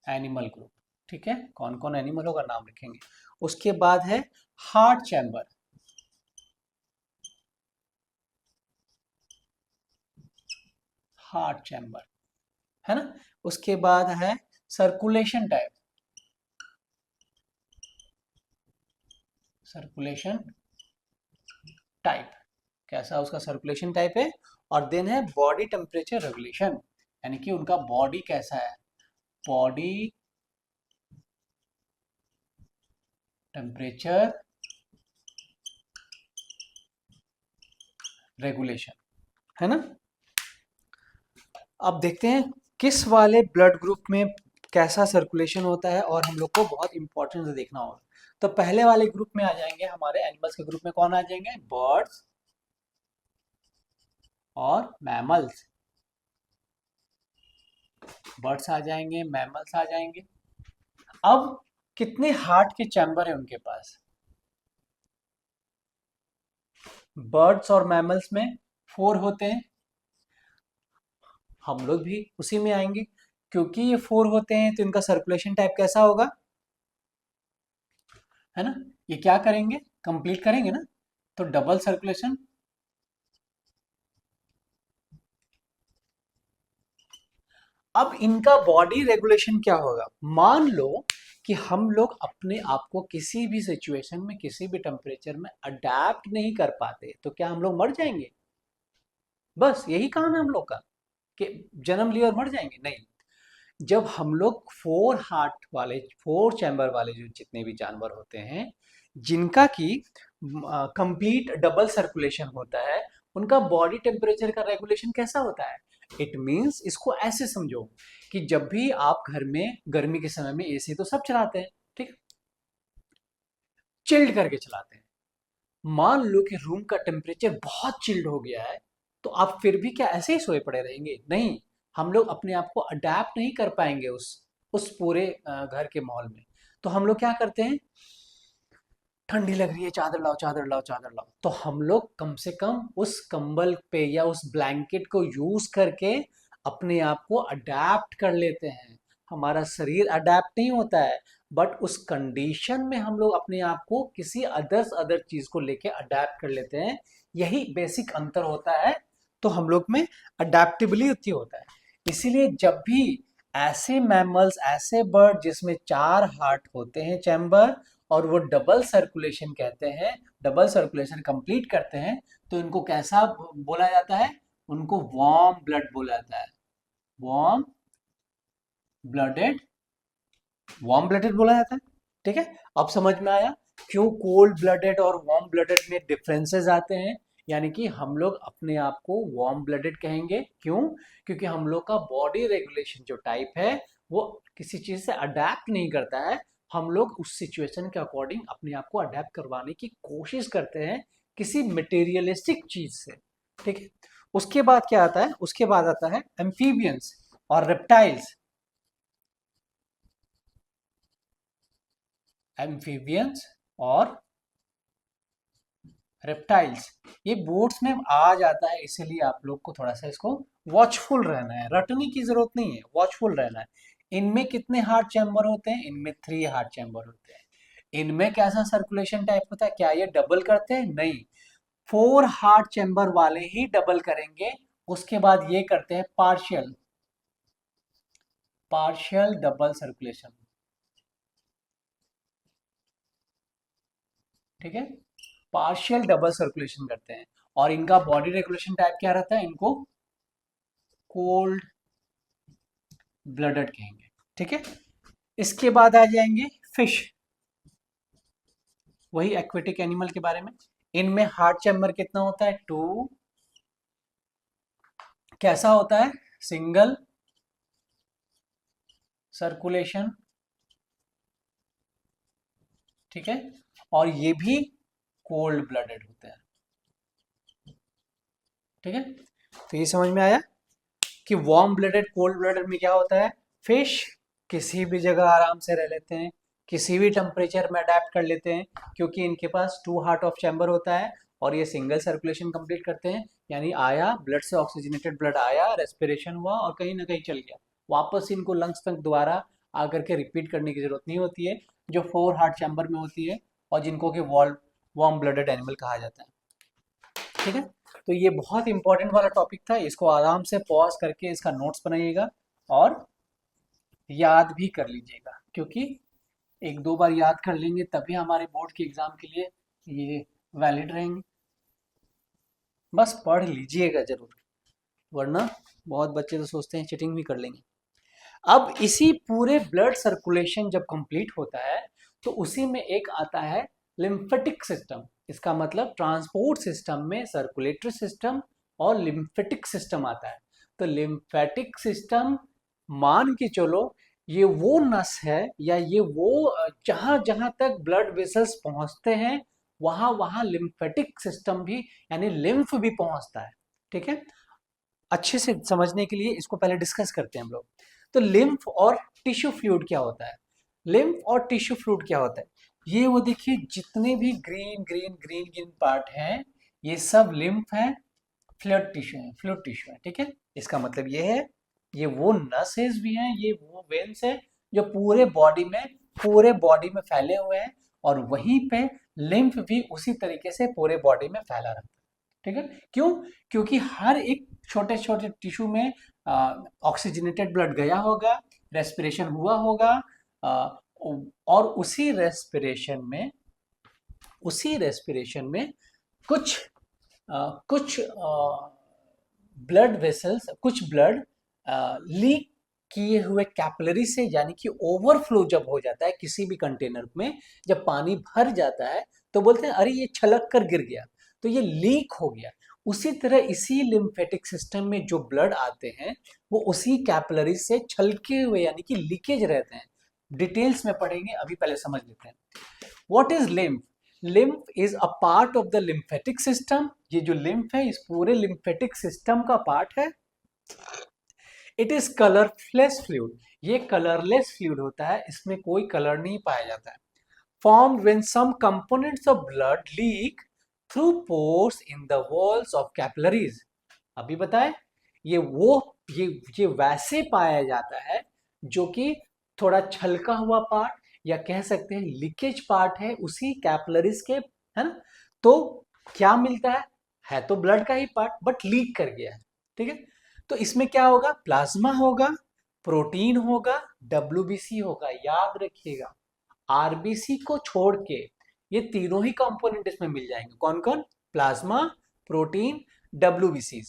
animal group. ठीक है, कौन कौन एनिमलों का नाम लिखेंगे। उसके बाद है हार्ट चैम्बर, हार्ट चैम्बर है ना। उसके बाद है सर्कुलेशन टाइप, सर्कुलेशन टाइप, कैसा उसका सर्कुलेशन टाइप है। और देन है बॉडी टेम्परेचर रेगुलेशन, यानी कि उनका बॉडी कैसा है, बॉडी टेम्परेचर रेगुलेशन, है ना। अब देखते हैं किस वाले ब्लड ग्रुप में कैसा सर्कुलेशन होता है और हम लोग को बहुत इंपॉर्टेंट से देखना होगा। तो पहले वाले ग्रुप में आ जाएंगे, हमारे एनिमल्स के ग्रुप में कौन आ जाएंगे, बर्ड्स और मैमल्स। बर्ड्स आ जाएंगे, मैमल्स आ जाएंगे। अब कितने हार्ट के चैम्बर है उनके पास? बर्ड्स और मैमल्स में 4 होते हैं, हम लोग भी उसी में आएंगे। क्योंकि ये 4 होते हैं तो इनका सर्कुलेशन टाइप कैसा होगा, है ना। ये क्या करेंगे, कंप्लीट करेंगे ना, तो डबल सर्कुलेशन। अब इनका बॉडी रेगुलेशन क्या होगा? मान लो कि हम लोग अपने आप को किसी भी सिचुएशन में, किसी भी टेम्परेचर में अडेप्ट नहीं कर पाते, तो क्या हम लोग मर जाएंगे? बस यही काम है हम लोग का कि जन्म लिया और मर जाएंगे? नहीं। जब हम लोग 4 चैम्बर वाले जो जितने भी जानवर होते हैं, जिनका की कंप्लीट डबल सर्कुलेशन होता है, उनका बॉडी टेम्परेचर का रेगुलेशन कैसा होता है? इट मीन्स, इसको ऐसे समझो कि जब भी आप घर में गर्मी के समय में AC तो सब चलाते हैं, ठीक है, चिल्ड करके चलाते हैं। मान लो कि रूम का टेम्परेचर बहुत चिल्ड हो गया है, तो आप फिर भी क्या ऐसे ही सोए पड़े रहेंगे? नहीं, हम लोग अपने आप को अडेप्ट नहीं कर पाएंगे उस पूरे घर के माहौल में। तो हम लोग क्या करते हैं, ठंडी लग रही है, चादर लाओ चादर लाओ चादर लाओ, तो हम लोग कम से कम उस कंबल पे या उस ब्लैंकेट को यूज करके अपने आप को अडेप्ट कर लेते हैं। हमारा शरीर अडेप्ट नहीं होता है, बट उस कंडीशन में हम लोग अपने आप को किसी अदर चीज को लेके अडेप्ट कर लेते हैं। यही बेसिक अंतर होता है। तो हम लोग में अडेप्टेबिलिटी होता है। इसीलिए जब भी ऐसे मैमल्स, ऐसे बर्ड जिसमें 4 हार्ट होते हैं चैम्बर, और वो डबल सर्कुलेशन कहते हैं, डबल सर्कुलेशन कंप्लीट करते हैं, तो इनको कैसा बोला जाता है? उनको वार्म ब्लड बोला जाता है। वार्म ब्लडेड, वार्म ब्लडेड बोला जाता है। ठीक है, अब समझ में आया क्यों कोल्ड ब्लडेड और वार्म ब्लडेड में डिफरेंसेस आते हैं। यानी कि हम लोग अपने आप को वार्म ब्लडेड कहेंगे, क्यों? क्योंकि हम लोग का बॉडी रेगुलेशन जो टाइप है वो किसी चीज से अडेप्ट नहीं करता है। हम लोग उस सिचुएशन के अकॉर्डिंग अपने आप को अडेप्ट करवाने की कोशिश करते हैं किसी मटेरियलिस्टिक चीज से। ठीक है, उसके बाद क्या आता है? उसके बाद आता है एम्फीबियंस और रेप्टाइल्स। एम्फीबियंस और रेप्टाइल्स, ये बोर्ड्स में आ जाता है, इसीलिए आप लोग को थोड़ा सा इसको वॉचफुल रहना है। रटने की जरूरत नहीं है, वॉचफुल रहना है। इनमें कितने हार्ट चैम्बर होते हैं? इनमें 3 हार्ट चैम्बर होते हैं। इनमें कैसा सर्कुलेशन टाइप होता है? क्या ये डबल करते हैं? नहीं, 4 हार्ट चैम्बर वाले ही डबल करेंगे। उसके बाद ये करते हैं पार्शियल, पार्शियल डबल सर्कुलेशन। ठीक है, पार्शियल डबल सर्कुलेशन करते हैं। और इनका बॉडी रेगुलेशन टाइप क्या रहता है? इनको कोल्ड ब्लडेड कहेंगे। ठीक है, इसके बाद आ जाएंगे फिश, वही एक्वेटिक एनिमल के बारे में। इनमें हार्ट चैम्बर कितना होता है? 2। कैसा होता है? Single circulation. ठीक है, और ये भी कोल्ड ब्लडेड होते हैं। ठीक है, तो ये समझ में आया कि वार्म ब्लडेड कोल्ड ब्लडेड में क्या होता है? फिश किसी भी जगह आराम से रह लेते हैं, किसी भी टेम्परेचर में अडेप्ट कर लेते हैं, क्योंकि इनके पास 2 हार्ट ऑफ चैम्बर होता है और ये सिंगल सर्कुलेशन कंप्लीट करते हैं। यानी आया ब्लड से, ऑक्सीजनेटेड ब्लड आया, रेस्पिरेशन हुआ और कहीं ना कहीं चल गया, वापस इनको लंग्स तक दोबारा आकर के रिपीट करने की जरूरत नहीं होती है, जो 4 हार्ट चैम्बर में होती है और जिनको कि वार्म ब्लडेड एनिमल कहा जाता है। ठीक है, तो ये बहुत इंपॉर्टेंट वाला टॉपिक था, इसको आराम से पॉज करके इसका नोट्स बनाइएगा और याद भी कर लीजिएगा, क्योंकि एक दो बार याद कर लेंगे तभी हमारे बोर्ड के एग्जाम के लिए ये वैलिड रहेंगे। बस पढ़ लीजिएगा जरूर, वरना बहुत बच्चे तो सोचते हैं चीटिंग भी कर लेंगे। अब इसी पूरे ब्लड सर्कुलेशन जब कंप्लीट होता है तो उसी में एक आता है लिम्फेटिक सिस्टम। इसका मतलब ट्रांसपोर्ट सिस्टम में सर्कुलेटरी सिस्टम और लिम्फेटिक सिस्टम आता है। तो लिम्फेटिक सिस्टम, मान के चलो ये वो नस है या ये वो जहां जहां तक ब्लड वेसल्स पहुंचते हैं वहां वहां लिम्फेटिक सिस्टम भी, यानी लिम्फ भी पहुंचता है। ठीक है, अच्छे से समझने के लिए इसको पहले डिस्कस करते हैं हम लोग। तो लिम्फ और टिश्यू फ्लूइड क्या होता है? लिम्फ और टिश्यू फ्लूइड क्या होता है? ये वो देखिए, जितने भी green green green green part हैं ये सब लिम्फ है, फ्लूइड टिश्यू है, फ्लूइड टिश्यू है। ठीक है, इसका मतलब ये है ये वो नसेस भी हैं, ये वो वेन्स है जो पूरे बॉडी में फैले हुए हैं, और वहीं पे लिम्फ भी उसी तरीके से पूरे बॉडी में फैला रहता है। ठीक है, क्यों? क्योंकि हर एक छोटे छोटे टिश्यू में ऑक्सीजनेटेड ब्लड गया होगा, रेस्पिरेशन हुआ होगा, आ, और उसी रेस्पिरेशन में कुछ कुछ ब्लड वेसल्स, कुछ ब्लड लीक किए हुए कैपिलरी से, यानी कि ओवरफ्लो जब हो जाता है किसी भी कंटेनर में, जब पानी भर जाता है तो बोलते हैं अरे ये छलक कर गिर गया, तो ये लीक हो गया। उसी तरह इसी लिम्फेटिक सिस्टम में जो ब्लड आते हैं वो उसी कैपिलरी से छलके हुए, यानी कि लीकेज रहते हैं। डिटेल्स में पढ़ेंगे, अभी पहले समझ लेते हैं what is lymph. Lymph is a part of the lymphatic system. ये जो लिम्फ है इस पूरे लिम्फेटिक सिस्टम का पार्ट है। It is colourless fluid. ये कलरलेस फ्लूइड होता है, इसमें कोई कलर नहीं पाया जाता है। Formed when some components of blood leak through pores in the walls of capillaries. अभी बताए ये वो ये ये वैसे पाया जाता है जो कि थोड़ा छलका हुआ पार्ट या कह सकते हैं लीकेज पार्ट है उसी कैपिलरीज के, है ना। तो क्या मिलता है तो ब्लड का ही पार्ट बट लीक कर गया है, ठीक है। तो इसमें क्या होगा, प्लाज्मा होगा, प्रोटीन होगा, डब्ल्यूबीसी होगा। याद रखिएगा आरबीसी को छोड़ के ये तीनों ही कंपोनेंट इसमें मिल जाएंगे। कौन कौन, plasma, protein, WBC.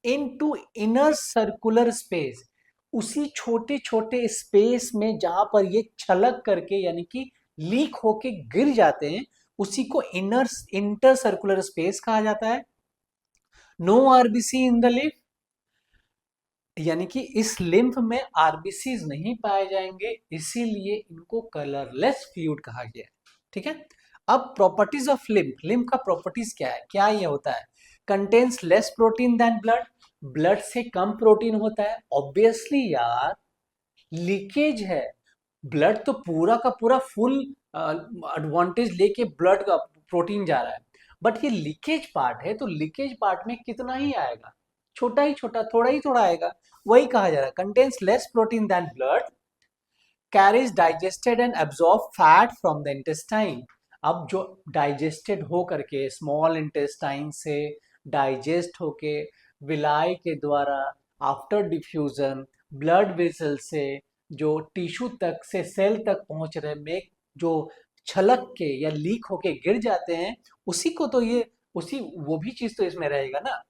Into inner circular space, उसी छोटे छोटे स्पेस में जहां पर ये छलक करके यानी कि लीक होके गिर जाते हैं उसी को इनर इंटर सर्कुलर स्पेस कहा जाता है। No RBC in the lymph, यानी कि इस लिम्फ में आरबीसीज नहीं पाए जाएंगे, इसीलिए इनको कलरलेस फ्लूइड कहा गया है, ठीक है। अब प्रॉपर्टीज ऑफ लिम्फ, लिम्फ का प्रॉपर्टीज क्या है, क्या ये होता है, contains less protein than blood, blood से कम प्रोटीन होता है। ऑब्वियसली यार लीकेज है, ब्लड तो पूरा का पूरा फुल एडवांटेज लेके ब्लड का प्रोटीन जा रहा है, बट ये लीकेज पार्ट है तो लीकेज पार्ट में कितना ही आएगा, छोटा ही छोटा, थोड़ा ही थोड़ा आएगा। वही कहा जा रहा है contains less protein than blood, carries digested and absorb fat from the intestine. अब जो डाइजेस्टेड हो करके स्मॉल इंटेस्टाइन से डाइजेस्ट होके विलाई के द्वारा आफ्टर डिफ्यूजन ब्लड वेसल से जो टिश्यू तक से सेल तक पहुंच रहे में जो छलक के या लीक होके गिर जाते हैं उसी को तो ये उसी वो भी चीज तो इसमें रहेगा ना।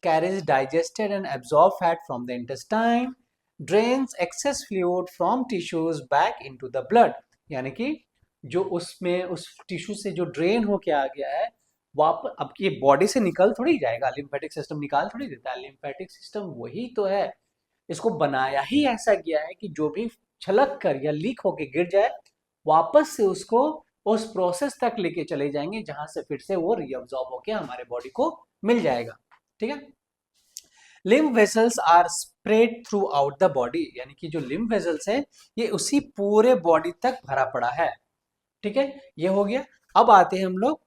Carries digested and absorb fat from the intestine, drains access fluid from tissues back into the blood, यानी कि जो उसमें उस टिश्यू से जो ड्रेन होके आ गया है वापस, अब ये बॉडी से निकल थोड़ी जाएगा, लिम्फेटिक सिस्टम निकाल थोड़ी देता है, लिम्फेटिक सिस्टम वही तो है, इसको बनाया ही ऐसा गया है कि जो भी छलक कर या लीक होके गिर जाए वापस से उसको उस प्रोसेस तक लेके चले जाएंगे जहां से फिर से वो रीअब्सॉर्ब होके हमारे बॉडी को मिल जाएगा, ठीक है। Lymph vessels are spread throughout the body, यानी कि जो लिम्फ वेसल्स है ये उसी पूरे बॉडी तक भरा पड़ा है, ठीक है। ये हो गया। अब आते हैं हम लोग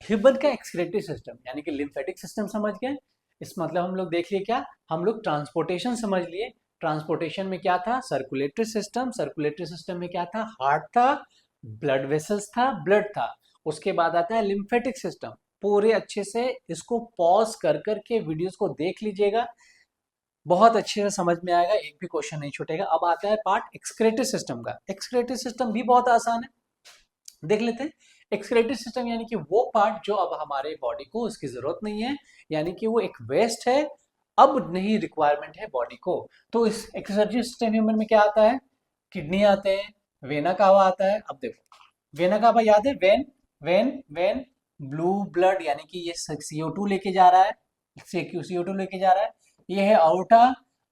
ह्यूमन का एक्सक्रीटरी सिस्टम, यानी कि लिम्फेटिक सिस्टम समझ गए। इस मतलब हम लोग देख लिए क्या, हम लोग ट्रांसपोर्टेशन समझ लिए। ट्रांसपोर्टेशन में क्या था, सर्कुलेटरी सिस्टम, सर्कुलेटरी सिस्टम में क्या था, हार्ट था, ब्लड वेसल्स था, ब्लड था। उसके बाद आता है लिम्फेटिक सिस्टम। पूरे अच्छे से इसको पॉज कर करके वीडियोस को देख लीजिएगा, बहुत अच्छे से समझ में आएगा, एक भी क्वेश्चन नहीं छूटेगा। अब आता है पार्ट एक्सक्रीटरी सिस्टम का। एक्सक्रीटरी सिस्टम भी बहुत आसान है, देख लेते हैं। एक्सक्रीटरी सिस्टम यानी कि वो पार्ट जो अब हमारे बॉडी को उसकी जरूरत नहीं है, यानी कि वो एक वेस्ट है, अब नहीं रिक्वायरमेंट है बॉडी को। तो इस एक्सक्रीटरी सिस्टम ह्यूमन में क्या आता है, किडनी आते हैं, वेना कावा आता है। अब देखो वेना कावा याद है, when when when blue blood, यानी कि ये CO2 लेके जा रहा है, CO2 लेके जा रहा है। ये है आउटा,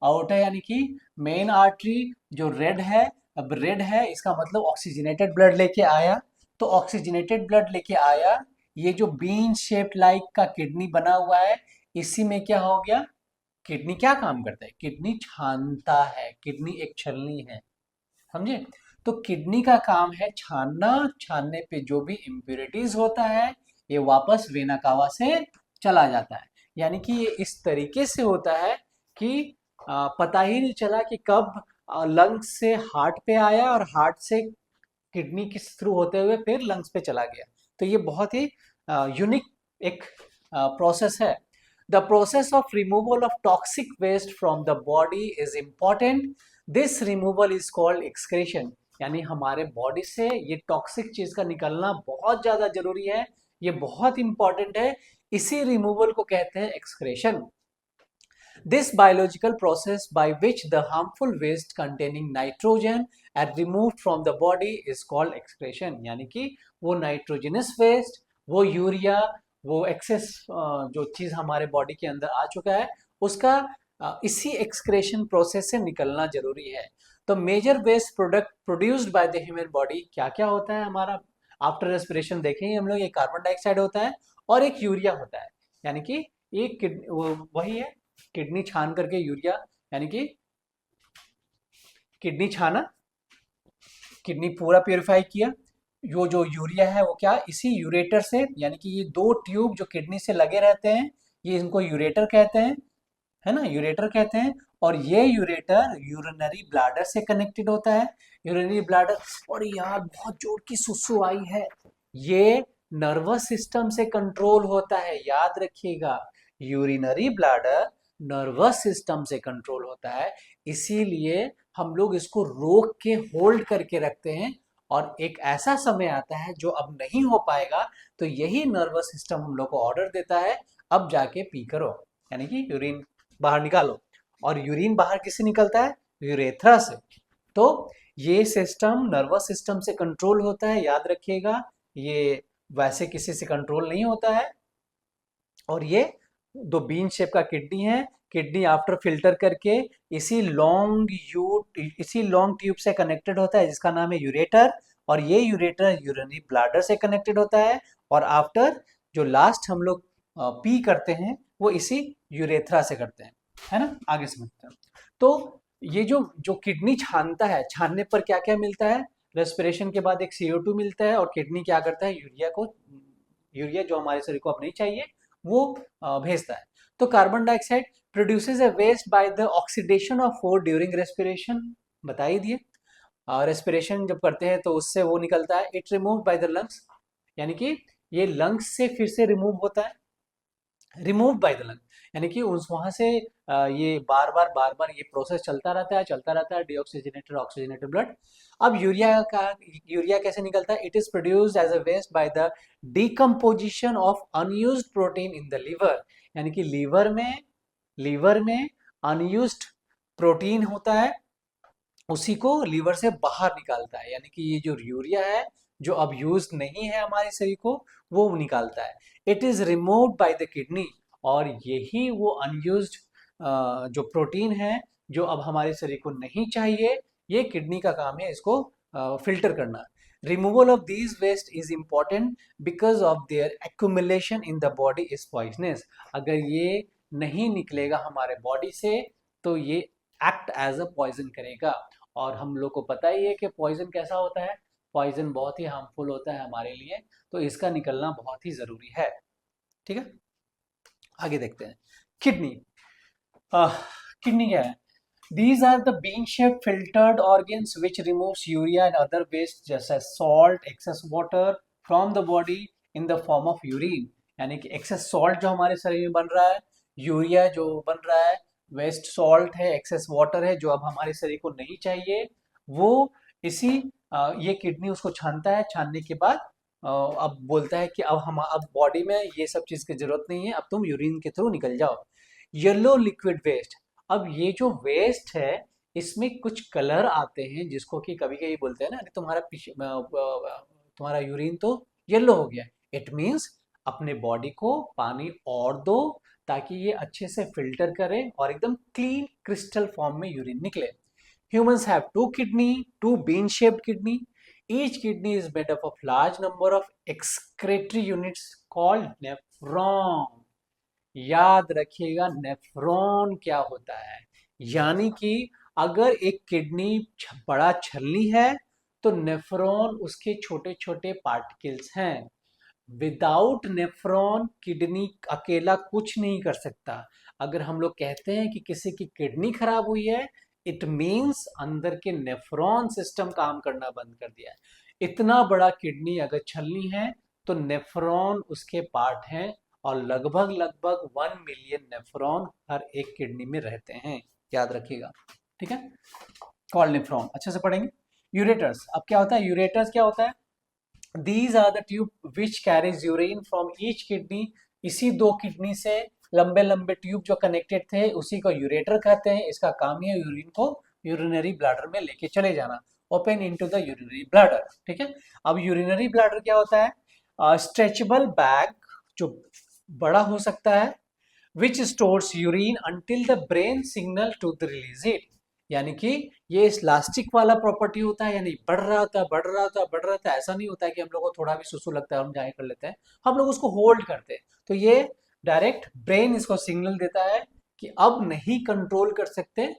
आउटा यानी कि मेन आर्टरी जो रेड है, अब रेड है इसका मतलब ऑक्सीजनेटेड ब्लड लेके आया, तो ऑक्सीजनेटेड ब्लड लेके आया। ये जो बीन शेप लाइक का किडनी बना हुआ है इसी में क्या हो गया, किडनी क्या काम करता है, किडनी छानता है, किडनी एक छलनी है, समझे। तो किडनी का काम है छानना, छानने पे जो भी इम्प्योरिटीज होता है ये वापस वेना कावा से चला जाता है। यानी कि ये इस तरीके से होता है कि पता ही नहीं चला कि कब लंग्स से हार्ट पे आया और हार्ट से किडनी के थ्रू होते हुए फिर लंग्स पे चला गया। तो ये बहुत ही यूनिक एक प्रोसेस है। The process of removal of toxic waste from the body is important, this removal is called excretion, यानी हमारे बॉडी से ये टॉक्सिक चीज का निकलना बहुत ज्यादा जरूरी है, ये बहुत इंपॉर्टेंट है, इसी रिमूवल को कहते हैं excretion. This biological process by which the harmful waste containing nitrogen are removed from the body is called excretion, यानी कि वो नाइट्रोजनस वेस्ट, वो यूरिया, वो एक्सेस जो चीज हमारे बॉडी के अंदर आ चुका है उसका इसी एक्सक्रेशन प्रोसेस से निकलना जरूरी है। तो major waste product produced by the human body क्या क्या होता है हमारा आफ्टर रेस्पिरेशन देखेंगे हम लोग, एक कार्बन डाइऑक्साइड होता है और एक यूरिया होता है, यानी कि एक वही है किडनी छान करके यूरिया, यानी कि किडनी छाना, किडनी पूरा प्योरीफाई किया, जो यूरिया है वो क्या, इसी यूरेटर से, यानी कि ये दो ट्यूब जो किडनी से लगे रहते हैं, ये इनको यूरेटर कहते हैं, है ना, यूरेटर कहते हैं। और ये यूरेटर यूरिनरी ब्लैडर से कनेक्टेड होता है, यूरिनरी ब्लैडर। और यार बहुत जोर की सुसु आई है, ये नर्वस सिस्टम से कंट्रोल होता है, याद रखिएगा, यूरिनरी ब्लैडर नर्वस सिस्टम से कंट्रोल होता है, इसीलिए हम लोग इसको रोक के होल्ड करके रखते हैं, और एक ऐसा समय आता है जो अब नहीं हो पाएगा, तो यही नर्वस सिस्टम हम लोग को ऑर्डर देता है, अब जाके पी करो, यानी कि यूरिन बाहर निकालो। और यूरिन बाहर किससे निकलता है, यूरेथ्रा से। तो ये सिस्टम नर्वस सिस्टम से कंट्रोल होता है, याद रखिएगा, ये वैसे किसी से कंट्रोल नहीं होता है। और ये दो बीन शेप का किडनी है, किडनी आफ्टर फिल्टर करके इसी लॉन्ग ट्यूब से कनेक्टेड होता है जिसका नाम है यूरेटर, और ये यूरेटर यूरिनरी ब्लैडर से कनेक्टेड होता है, और आफ्टर जो लास्ट हम लोग पी करते हैं वो इसी यूरेथ्रा से करते हैं, है ना, आगे समझते हैं। तो ये जो जो किडनी छानता है, छानने पर क्या क्या मिलता है, रेस्पिरेशन के बाद एक CO2 मिलता है, और किडनी क्या करता है, यूरिया जो हमारे शरीर को अब नहीं चाहिए वो भेजता है। तो carbon dioxide produces a waste by the oxidation of food during respiration, बता ही दिए। रेस्पिरेशन जब करते हैं तो उससे वो निकलता है, it remove by the lungs, यानी कि ये लंग्स से फिर से रिमूव होता है, रिमूव बाय द लंग, यानी कि उस वहां से ये बार बार ये प्रोसेस चलता रहता है, डीऑक्सीजनेटेड ऑक्सीजनेटेड ब्लड। अब यूरिया कैसे निकलता है, it is produced as a waste by the decomposition of unused protein in the liver, यानी कि लीवर में अनयूज्ड प्रोटीन होता है, उसी को लीवर से बाहर निकालता है, यानी कि ये जो यूरिया है जो अब यूज नहीं है हमारे शरीर को, वो निकालता है। It is removed by the kidney, और यही वो अनयूज्ड जो प्रोटीन है जो अब हमारे शरीर को नहीं चाहिए, ये किडनी का काम है इसको फिल्टर करना। Removal of these waste is important because of their accumulation in the body is poisonous, अगर ये नहीं निकलेगा हमारे बॉडी से तो ये एक्ट एज अ पॉइजन करेगा, और हम लोग को पता ही है कि पॉइजन कैसा होता है, पॉइजन बहुत ही हार्मफुल होता है हमारे लिए, तो इसका निकलना बहुत ही जरूरी है। ठीक है, आगे देखते हैं। किडनी, किडनी क्या है, these are the bean-shaped filtered organs which removes urea and other waste just as salt, excess water from the body in the form of urine, यानी कि excess salt जो हमारे शरीर में बन रहा है, यूरिया जो बन रहा है, वेस्ट सॉल्ट है, एक्सेस वाटर है जो अब हमारे शरीर को नहीं चाहिए, वो इसी ये किडनी उसको छानता है, छानने के बाद अब बोलता है कि अब बॉडी में ये सब चीज़ की जरूरत नहीं है, अब तुम यूरिन के थ्रू निकल जाओ। येलो लिक्विड वेस्ट, अब ये जो वेस्ट है इसमें कुछ कलर आते हैं जिसको कि कभी कभी बोलते हैं ना, अरे तुम्हारा यूरिन तो येलो हो गया, इट मीन्स अपने बॉडी को पानी और दो ताकि ये अच्छे से फिल्टर करे और एकदम क्लीन क्रिस्टल फॉर्म में यूरिन निकले। Humans have two bean shaped kidney, each kidney is made up of large number of excretory units called nephron, याद रखिएगा नेफ्रॉन क्या होता है, यानी कि अगर एक किडनी बड़ा छलनी है तो नेफ्रॉन उसके छोटे छोटे पार्टिकल्स हैं, विदाउट नेफ्रॉन किडनी अकेला कुछ नहीं कर सकता। अगर हम लोग कहते हैं कि किसी की किडनी खराब हुई है, इट मीन्स अंदर के नेफ्रॉन सिस्टम काम करना बंद कर दिया है। इतना बड़ा किडनी अगर छलनी है तो नेफ्रॉन उसके पार्ट हैं, और लगभग लगभग 1 मिलियन नेफ्रॉन हर एक किडनी में रहते हैं, याद रखिएगा। ठीक है, कॉल नेफ्रॉन अच्छे से पढ़ेंगे। यूरेटर्स, अब क्या होता है, यूरेटर्स क्या होता है, these are the tube which carries urine from each kidney, इसी दो किडनी से लंबे लंबे ट्यूब जो कनेक्टेड थे उसी को यूरेटर कहते हैं, इसका काम है यूरिन को यूरिनरी ब्लैडर में लेके चले जाना, open into the urinary bladder. ठीक है, अब यूरिनरी ब्लैडर क्या होता है, स्ट्रेचेबल बैग जो बड़ा हो सकता है, which stores urine until the brain signal to the release it, यानी कि ये इलास्टिक वाला प्रॉपर्टी होता है, यानी बढ़ रहा होता है, बढ़ रहा होता है, बढ़ रहा होता है। ऐसा नहीं होता है कि हम लोग को थोड़ा भी सुसु लगता है हम जाए कर लेते हैं, हम लोग उसको होल्ड करते हैं। तो ये डायरेक्ट ब्रेन इसको सिग्नल देता है कि अब नहीं कंट्रोल कर सकते,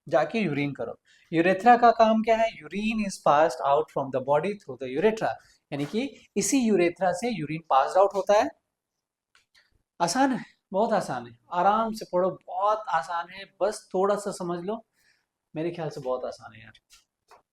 जाके यूरिन करो। यूरेथ्रा का काम क्या है? Urine is passed out from the body through the urethra, यानी कि इसी यूरेथ्रा से यूरिन पास आउट होता है। आसान है, बहुत आसान है, आराम से पढ़ो, बहुत आसान है, बस थोड़ा सा समझ लो। मेरे ख्याल से बहुत आसान है यार।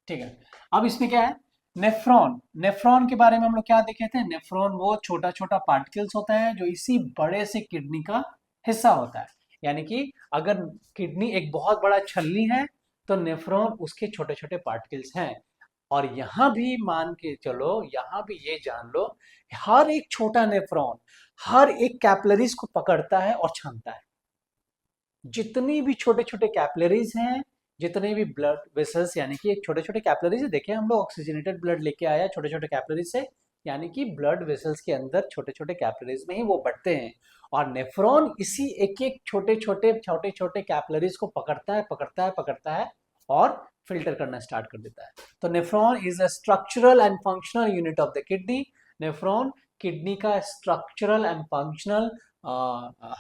ठीक है, अब इसमें क्या है? नेफ्रॉन। नेफ्रॉन के बारे में हम लोग क्या देखे थे? नेफ्रॉन वो छोटा छोटा पार्टिकल्स होता है जो इसी बड़े से किडनी का हिस्सा होता है। यानी कि अगर किडनी एक बहुत बड़ा छलनी है तो नेफ्रॉन उसके छोटे छोटे पार्टिकल्स हैं। और यहां भी मान के चलो, यहां भी ये जान लो, हर एक छोटा नेफ्रॉन हर एक कैपिलरीज को पकड़ता है और छानता है। जितनी भी छोटे छोटे कैपिलरीज हैं, जितने भी ब्लड वेसल्स, यानी कि छोटे छोटे कैपिलरीज देखे हम लोग, ऑक्सीजनेटेड ब्लड लेके आया छोटे छोटे कैपिलरीज से, यानी कि ब्लड वेसल्स के अंदर छोटे छोटे कैपिलरीज में ही वो बढ़ते हैं। और नेफ्रॉन इसी एक एक छोटे छोटे छोटे छोटे कैपिलरीज को पकड़ता है, पकड़ता है, पकड़ता है और फिल्टर करना स्टार्ट कर देता है। तो nephron is a structural and functional unit of the kidney. Nephron kidney का स्ट्रक्चरल एंड फंक्शनल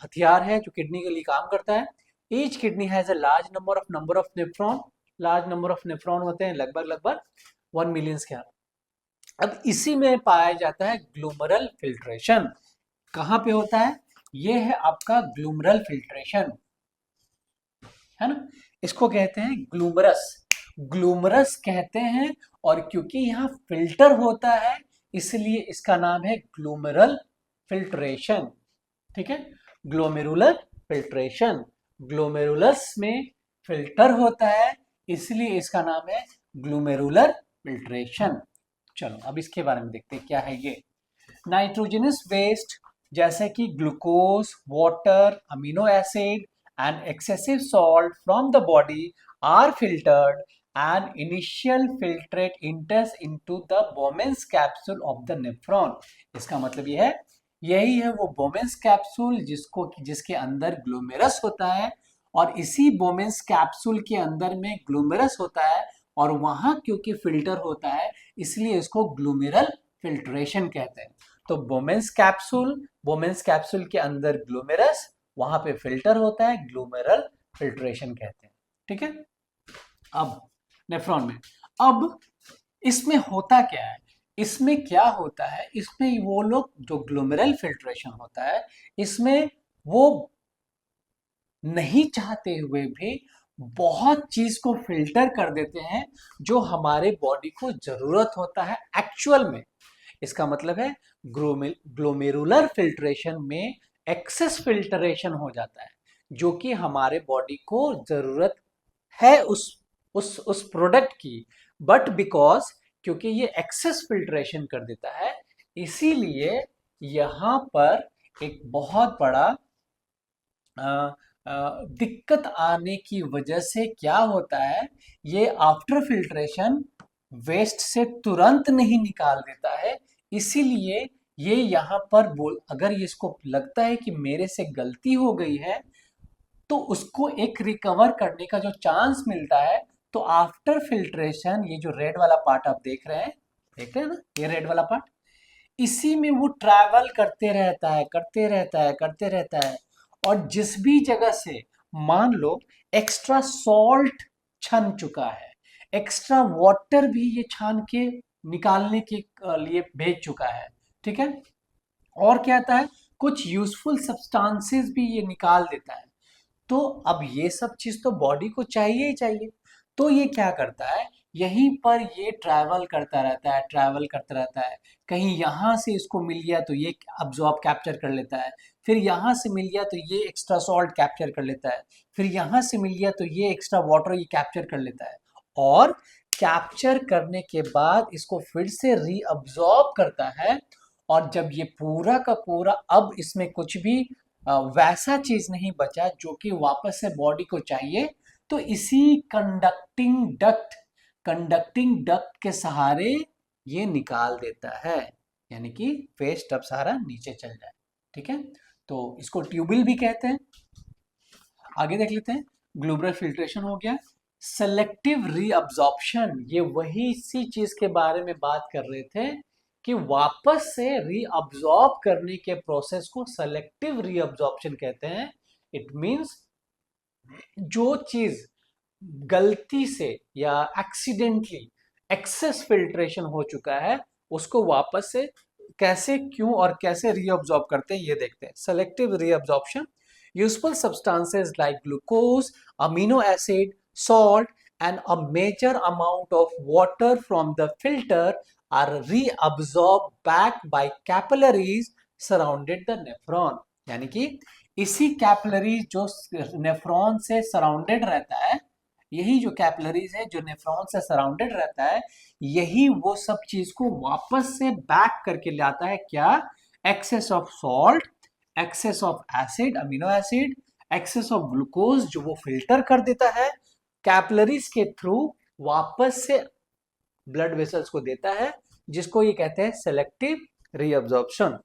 हथियार है जो किडनी के लिए काम करता है। Each kidney has a large number of nephron. Large number of nephron होते हैं लगभग लगभग 1 मिलियन के। अब इसी में पाया जाता है ग्लूमरल फिल्ट्रेशन। कहाँ पे होता है? ये है आपका ग्लूमरल फिल्ट्रेशन, है ना। इसको कहते हैं ग्लूमरस। ग्लूमरस कहते हैं, और क्योंकि यहाँ फिल्टर होता है इसलिए इसका नाम है ग्लूमरल फिल्ट्रेशन। ठीक है, ग्लोमेरुलर फिल्ट्रेशन। ग्लोमेरुलस में फिल्टर होता है इसलिए इसका नाम है ग्लोमेरुलर फिल्ट्रेशन। चलो अब इसके बारे में देखते हैं क्या है ये। नाइट्रोजनस वेस्ट जैसे कि glucose, water, amino acid and excessive salt from the body are filtered and initial filtrate enters into the Bowman's capsule of the nephron. इसका मतलब ये है, यही है वो बोमेंस कैप्सूल जिसके अंदर ग्लोमेरस होता है, और इसी बोमेंस कैप्सूल के अंदर में ग्लोमेरस होता है, और वहां क्योंकि फिल्टर होता है इसलिए इसको ग्लोमेरल फिल्ट्रेशन कहते हैं। तो बोमेंस कैप्सूल के अंदर ग्लोमेरस, वहां पे फिल्टर होता है, ग्लोमेरल फिल्ट्रेशन कहते हैं। ठीक है, अब नेफ्रॉन में, अब इसमें होता क्या है? इसमें क्या होता है, इसमें वो लोग जो ग्लोमेरल फिल्ट्रेशन होता है इसमें वो नहीं चाहते हुए भी बहुत चीज को फिल्टर कर देते हैं जो हमारे बॉडी को जरूरत होता है एक्चुअल में। इसका मतलब है ग्लोमेरुलर फिल्ट्रेशन में एक्सेस फिल्ट्रेशन हो जाता है जो कि हमारे बॉडी को जरूरत है उस प्रोडक्ट की, बट बिकॉज क्योंकि ये एक्सेस फिल्ट्रेशन कर देता है इसीलिए यहां पर एक बहुत बड़ा दिक्कत आने की वजह से क्या होता है, ये आफ्टर फिल्ट्रेशन वेस्ट से तुरंत नहीं निकाल देता है। इसीलिए ये यहाँ पर अगर इसको लगता है कि मेरे से गलती हो गई है तो उसको एक रिकवर करने का जो चांस मिलता है, तो आफ्टर फिल्ट्रेशन ये जो रेड वाला पार्ट आप देख रहे हैं ना, ये रेड वाला पार्ट, इसी में वो ट्रैवल करते रहता है, करते रहता है, करते रहता है। और जिस भी जगह से मान लो एक्स्ट्रा सॉल्ट छन चुका है, एक्स्ट्रा वाटर भी ये छान के निकालने के लिए भेज चुका है। ठीक है, और क्या आता है, कुछ यूजफुल सब्सटेंसेस भी ये निकाल देता है। तो अब ये सब चीज तो बॉडी को चाहिए ही चाहिए, तो ये क्या करता है, यहीं पर ये ट्रैवल करता रहता है, ट्रैवल करता रहता है। कहीं यहाँ से इसको मिल गया तो ये अब्जॉर्ब कैप्चर कर लेता है, फिर यहाँ से मिल गया तो ये एक्स्ट्रा सॉल्ट कैप्चर कर लेता है, फिर यहाँ से मिल गया तो ये एक्स्ट्रा वाटर ये कैप्चर कर लेता है, और कैप्चर करने के बाद इसको फिर से रीअब्जॉर्ब करता है। और जब ये पूरा का पूरा अब इसमें कुछ भी वैसा चीज नहीं बचा जो कि वापस से बॉडी को चाहिए, तो इसी कंडक्टिंग डक्ट के सहारे ये निकाल देता है, यानी कि वेस्ट अब सारा नीचे चल जाए। ठीक है, तो इसको ट्यूबिल भी कहते हैं। आगे देख लेते हैं, ग्लोमेरुलर फिल्ट्रेशन हो गया, सेलेक्टिव रीअब्जॉर्प्शन, ये वही सी चीज के बारे में बात कर रहे थे कि वापस से रीअब्जॉर्ब करने के प्रोसेस को सेलेक्टिव रीअब्जॉर्प्शन कहते हैं। इट मींस जो चीज गलती से या एक्सीडेंटली एक्सेस फिल्ट्रेशन हो चुका है उसको वापस से कैसे, क्यों और कैसे रीअब्जॉर्ब करते हैं ये देखते हैं। Selective reabsorption, useful substances like glucose, amino acid, salt and a major amount of water from the filter are reabsorbed back by capillaries surrounded the nephron। यानी कि इसी कैपिलरीज जो नेफ्रॉन से सराउंडेड रहता है, यही जो कैपिलरीज है जो नेफ्रॉन से सराउंडेड रहता है, यही वो सब चीज को वापस से बैक करके लाता है। क्या? Excess of salt, excess of acid, amino acid, excess of glucose जो वो फिल्टर कर देता है कैपिलरीज के थ्रू, वापस से ब्लड वेसल्स को देता है, जिसको ये कहते हैं सेलेक्टिव रीअब्जॉर्प्शन।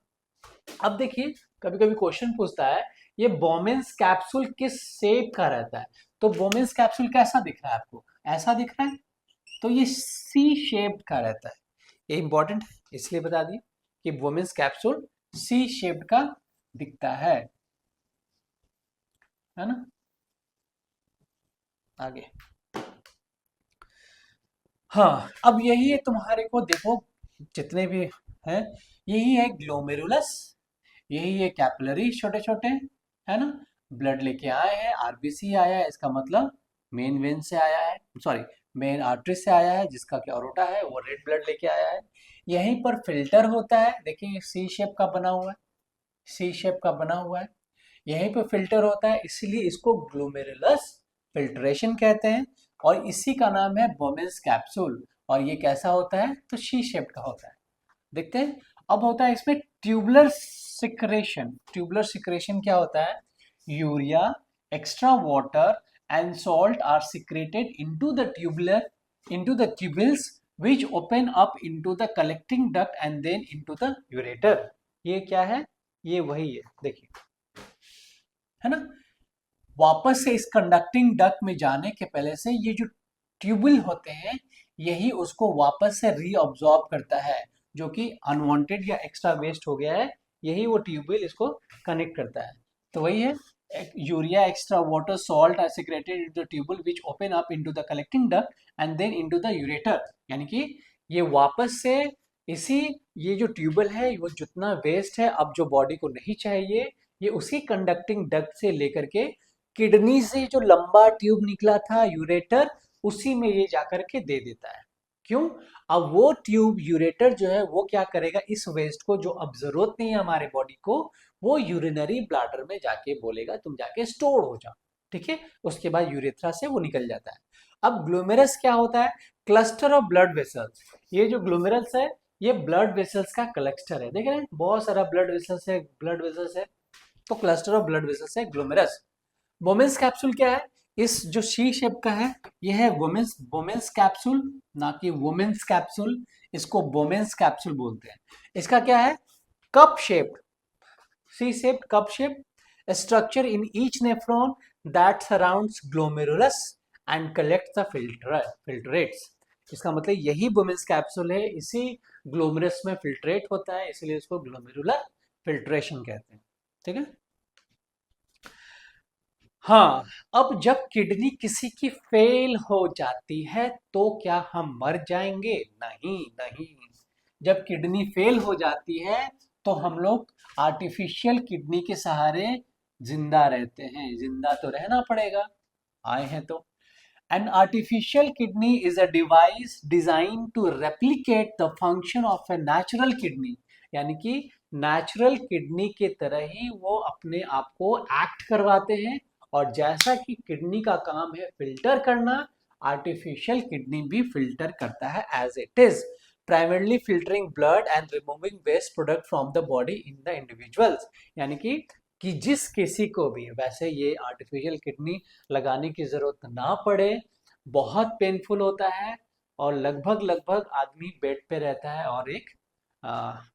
अब देखिए, कभी कभी क्वेश्चन पूछता है ये बोमेन्स कैप्सूल किस शेप का रहता है? तो बोमेन्स कैप्सूल कैसा दिख रहा है आपको? ऐसा दिख रहा है, तो ये सी शेप्ड का रहता है। ये इंपॉर्टेंट है इसलिए बता दिए कि बोमेन्स कैप्सूल सी शेप्ड का दिखता है ना। आगे, हाँ, अब यही है तुम्हारे को, देखो जितने भी हैं, यही है ग्लोमेरुलस, यही है कैपिलरी छोटे छोटे, है ना। ब्लड लेके आए हैं, आरबीसी आया है, इसका मतलब मेन वेन से आया है, सॉरी मेन आर्टरी से आया है, जिसका क्या अरोटा है वो रेड ब्लड लेके आया है। यहीं पर फिल्टर होता है, देखिए सी शेप का बना हुआ है, सी शेप का बना हुआ है, यहीं पर फिल्टर होता है, इसलिए इसको ग्लोमेरुलस फिल्ट्रेशन कहते हैं। और इसी का नाम है बोमेन्स कैप्सूल। और ये कैसा होता है? तो सी शेप का होता है। देखते हैं, अब होता है इसमें ट्यूबुलर सिक्रेशन। ट्यूबुलर सिक्रेशन क्या होता है? Urea, extra water and salt are secreted into the tubules which open up into the collecting duct and then into the ureter। ये क्या है? ये वही है, देखिए, है ना। वापस से इस कंडक्टिंग डक्ट में जाने के पहले से ये जो ट्यूबुल होते हैं, यही उसको वापस से रीअब्सॉर्ब करता है, जो कि अनवांटेड या एक्स्ट्रा वेस्ट हो गया है, यही वो ट्यूबुल इसको कनेक्ट करता है। तो वही है, urea, extra water, salt are secreted into the tubule which open up into the collecting duct and then into the ureter. यानी कि ये वापस से इसी, ये जो ट्यूबल है वो जितना वेस्ट है अब जो बॉडी को नहीं चाहिए, ये उसी कंडक्टिंग डक्ट से लेकर के किडनी से जो लंबा ट्यूब निकला था यूरेटर, उसी में ये जाकर के दे देता है। क्यों? अब वो ट्यूब यूरेटर जो है वो क्या करेगा, इस वेस्ट को जो अब जरूरत नहीं है हमारे बॉडी को, वो यूरिनरी ब्लैडर में जाके बोलेगा तुम जाके स्टोर हो जाओ, ठीक है। उसके बाद यूरेथ्रा से वो निकल जाता है। अब ग्लोमेरस क्या होता है? Cluster of blood vessels. ये जो ग्लोमेरस है ये ब्लड वेसल्स का क्लस्टर है, देख रहे हैं बहुत सारा ब्लड वेसल्स है, ब्लड वेसल्स है, तो क्लस्टर ऑफ ब्लड वेसल्स है ग्लोमेरस। वुमेन्स कैप्सूल क्या है? इस जो सी शेप का है ये है वुमेन्स वुमेन्स कैप्सूल, ना कि वुमेन्स कैप्सूल, इसको वुमेन्स कैप्सूल बोलते हैं। इसका क्या है? Cup shaped, C shaped cup shaped structure in each nephron that surrounds glomerulus and collect the filtrates. इसका मतलब यही वुमेन्स कैप्सूल है, इसी ग्लोमेरुलस में फिल्ट्रेट होता है, इसलिए इसको ग्लोमेरुलर फिल्ट्रेशन कहते हैं, ठीक है। हाँ, अब जब किडनी किसी की फेल हो जाती है तो क्या हम मर जाएंगे? नहीं नहीं। जब किडनी फेल हो जाती है तो हम लोग आर्टिफिशियल किडनी के सहारे जिंदा रहते हैं, जिंदा तो रहना पड़ेगा, आए हैं तो। An artificial kidney is a device design to replicate the function of a natural kidney. यानी कि नेचुरल किडनी के तरह ही वो अपने आप को एक्ट करवाते हैं, और जैसा कि किडनी का काम है फिल्टर करना, आर्टिफिशियल किडनी भी फिल्टर करता है as it is, primarily filtering blood and removing waste product from the body in the individuals. यानी कि जिस किसी को भी वैसे ये आर्टिफिशियल किडनी लगाने की जरूरत ना पड़े, बहुत पेनफुल होता है, और लगभग लगभग आदमी बेड पे रहता है और एक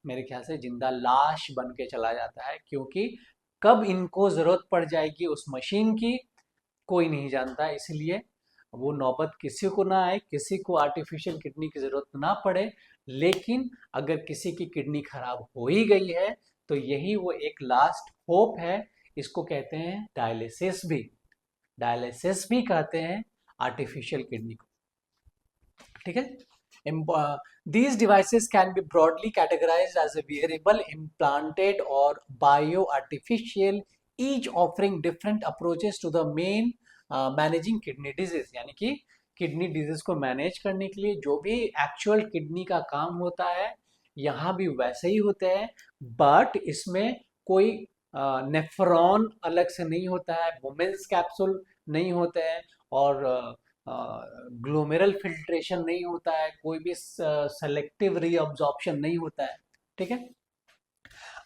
मेरे ख्याल से जिंदा लाश बन के चला जाता है, क्योंकि कब इनको जरूरत पड़ जाएगी उस मशीन की कोई नहीं जानता। इसलिए वो नौबत किसी को ना आए, किसी को आर्टिफिशियल किडनी की जरूरत ना पड़े। लेकिन अगर किसी की किडनी खराब हो ही गई है तो यही वो एक लास्ट होप है। इसको कहते हैं डायलिसिस भी, डायलिसिस भी कहते हैं आर्टिफिशियल किडनी को। ठीक है। These devices can be broadly categorized as a wearable, implanted, or bio-artificial, each offering different approaches to the main managing kidney disease। यानी कि किडनी डिजीज को मैनेज करने के लिए जो भी एक्चुअल किडनी का काम होता है यहाँ भी वैसे ही होते हैं, बट इसमें कोई नेफ्रॉन अलग से नहीं होता है, वुमेन्स कैप्सूल नहीं होते हैं, और ग्लोमेरल फिल्ट्रेशन नहीं होता है, कोई भी सेलेक्टिव रीअब्जॉर्प्शन नहीं होता है। ठीक है।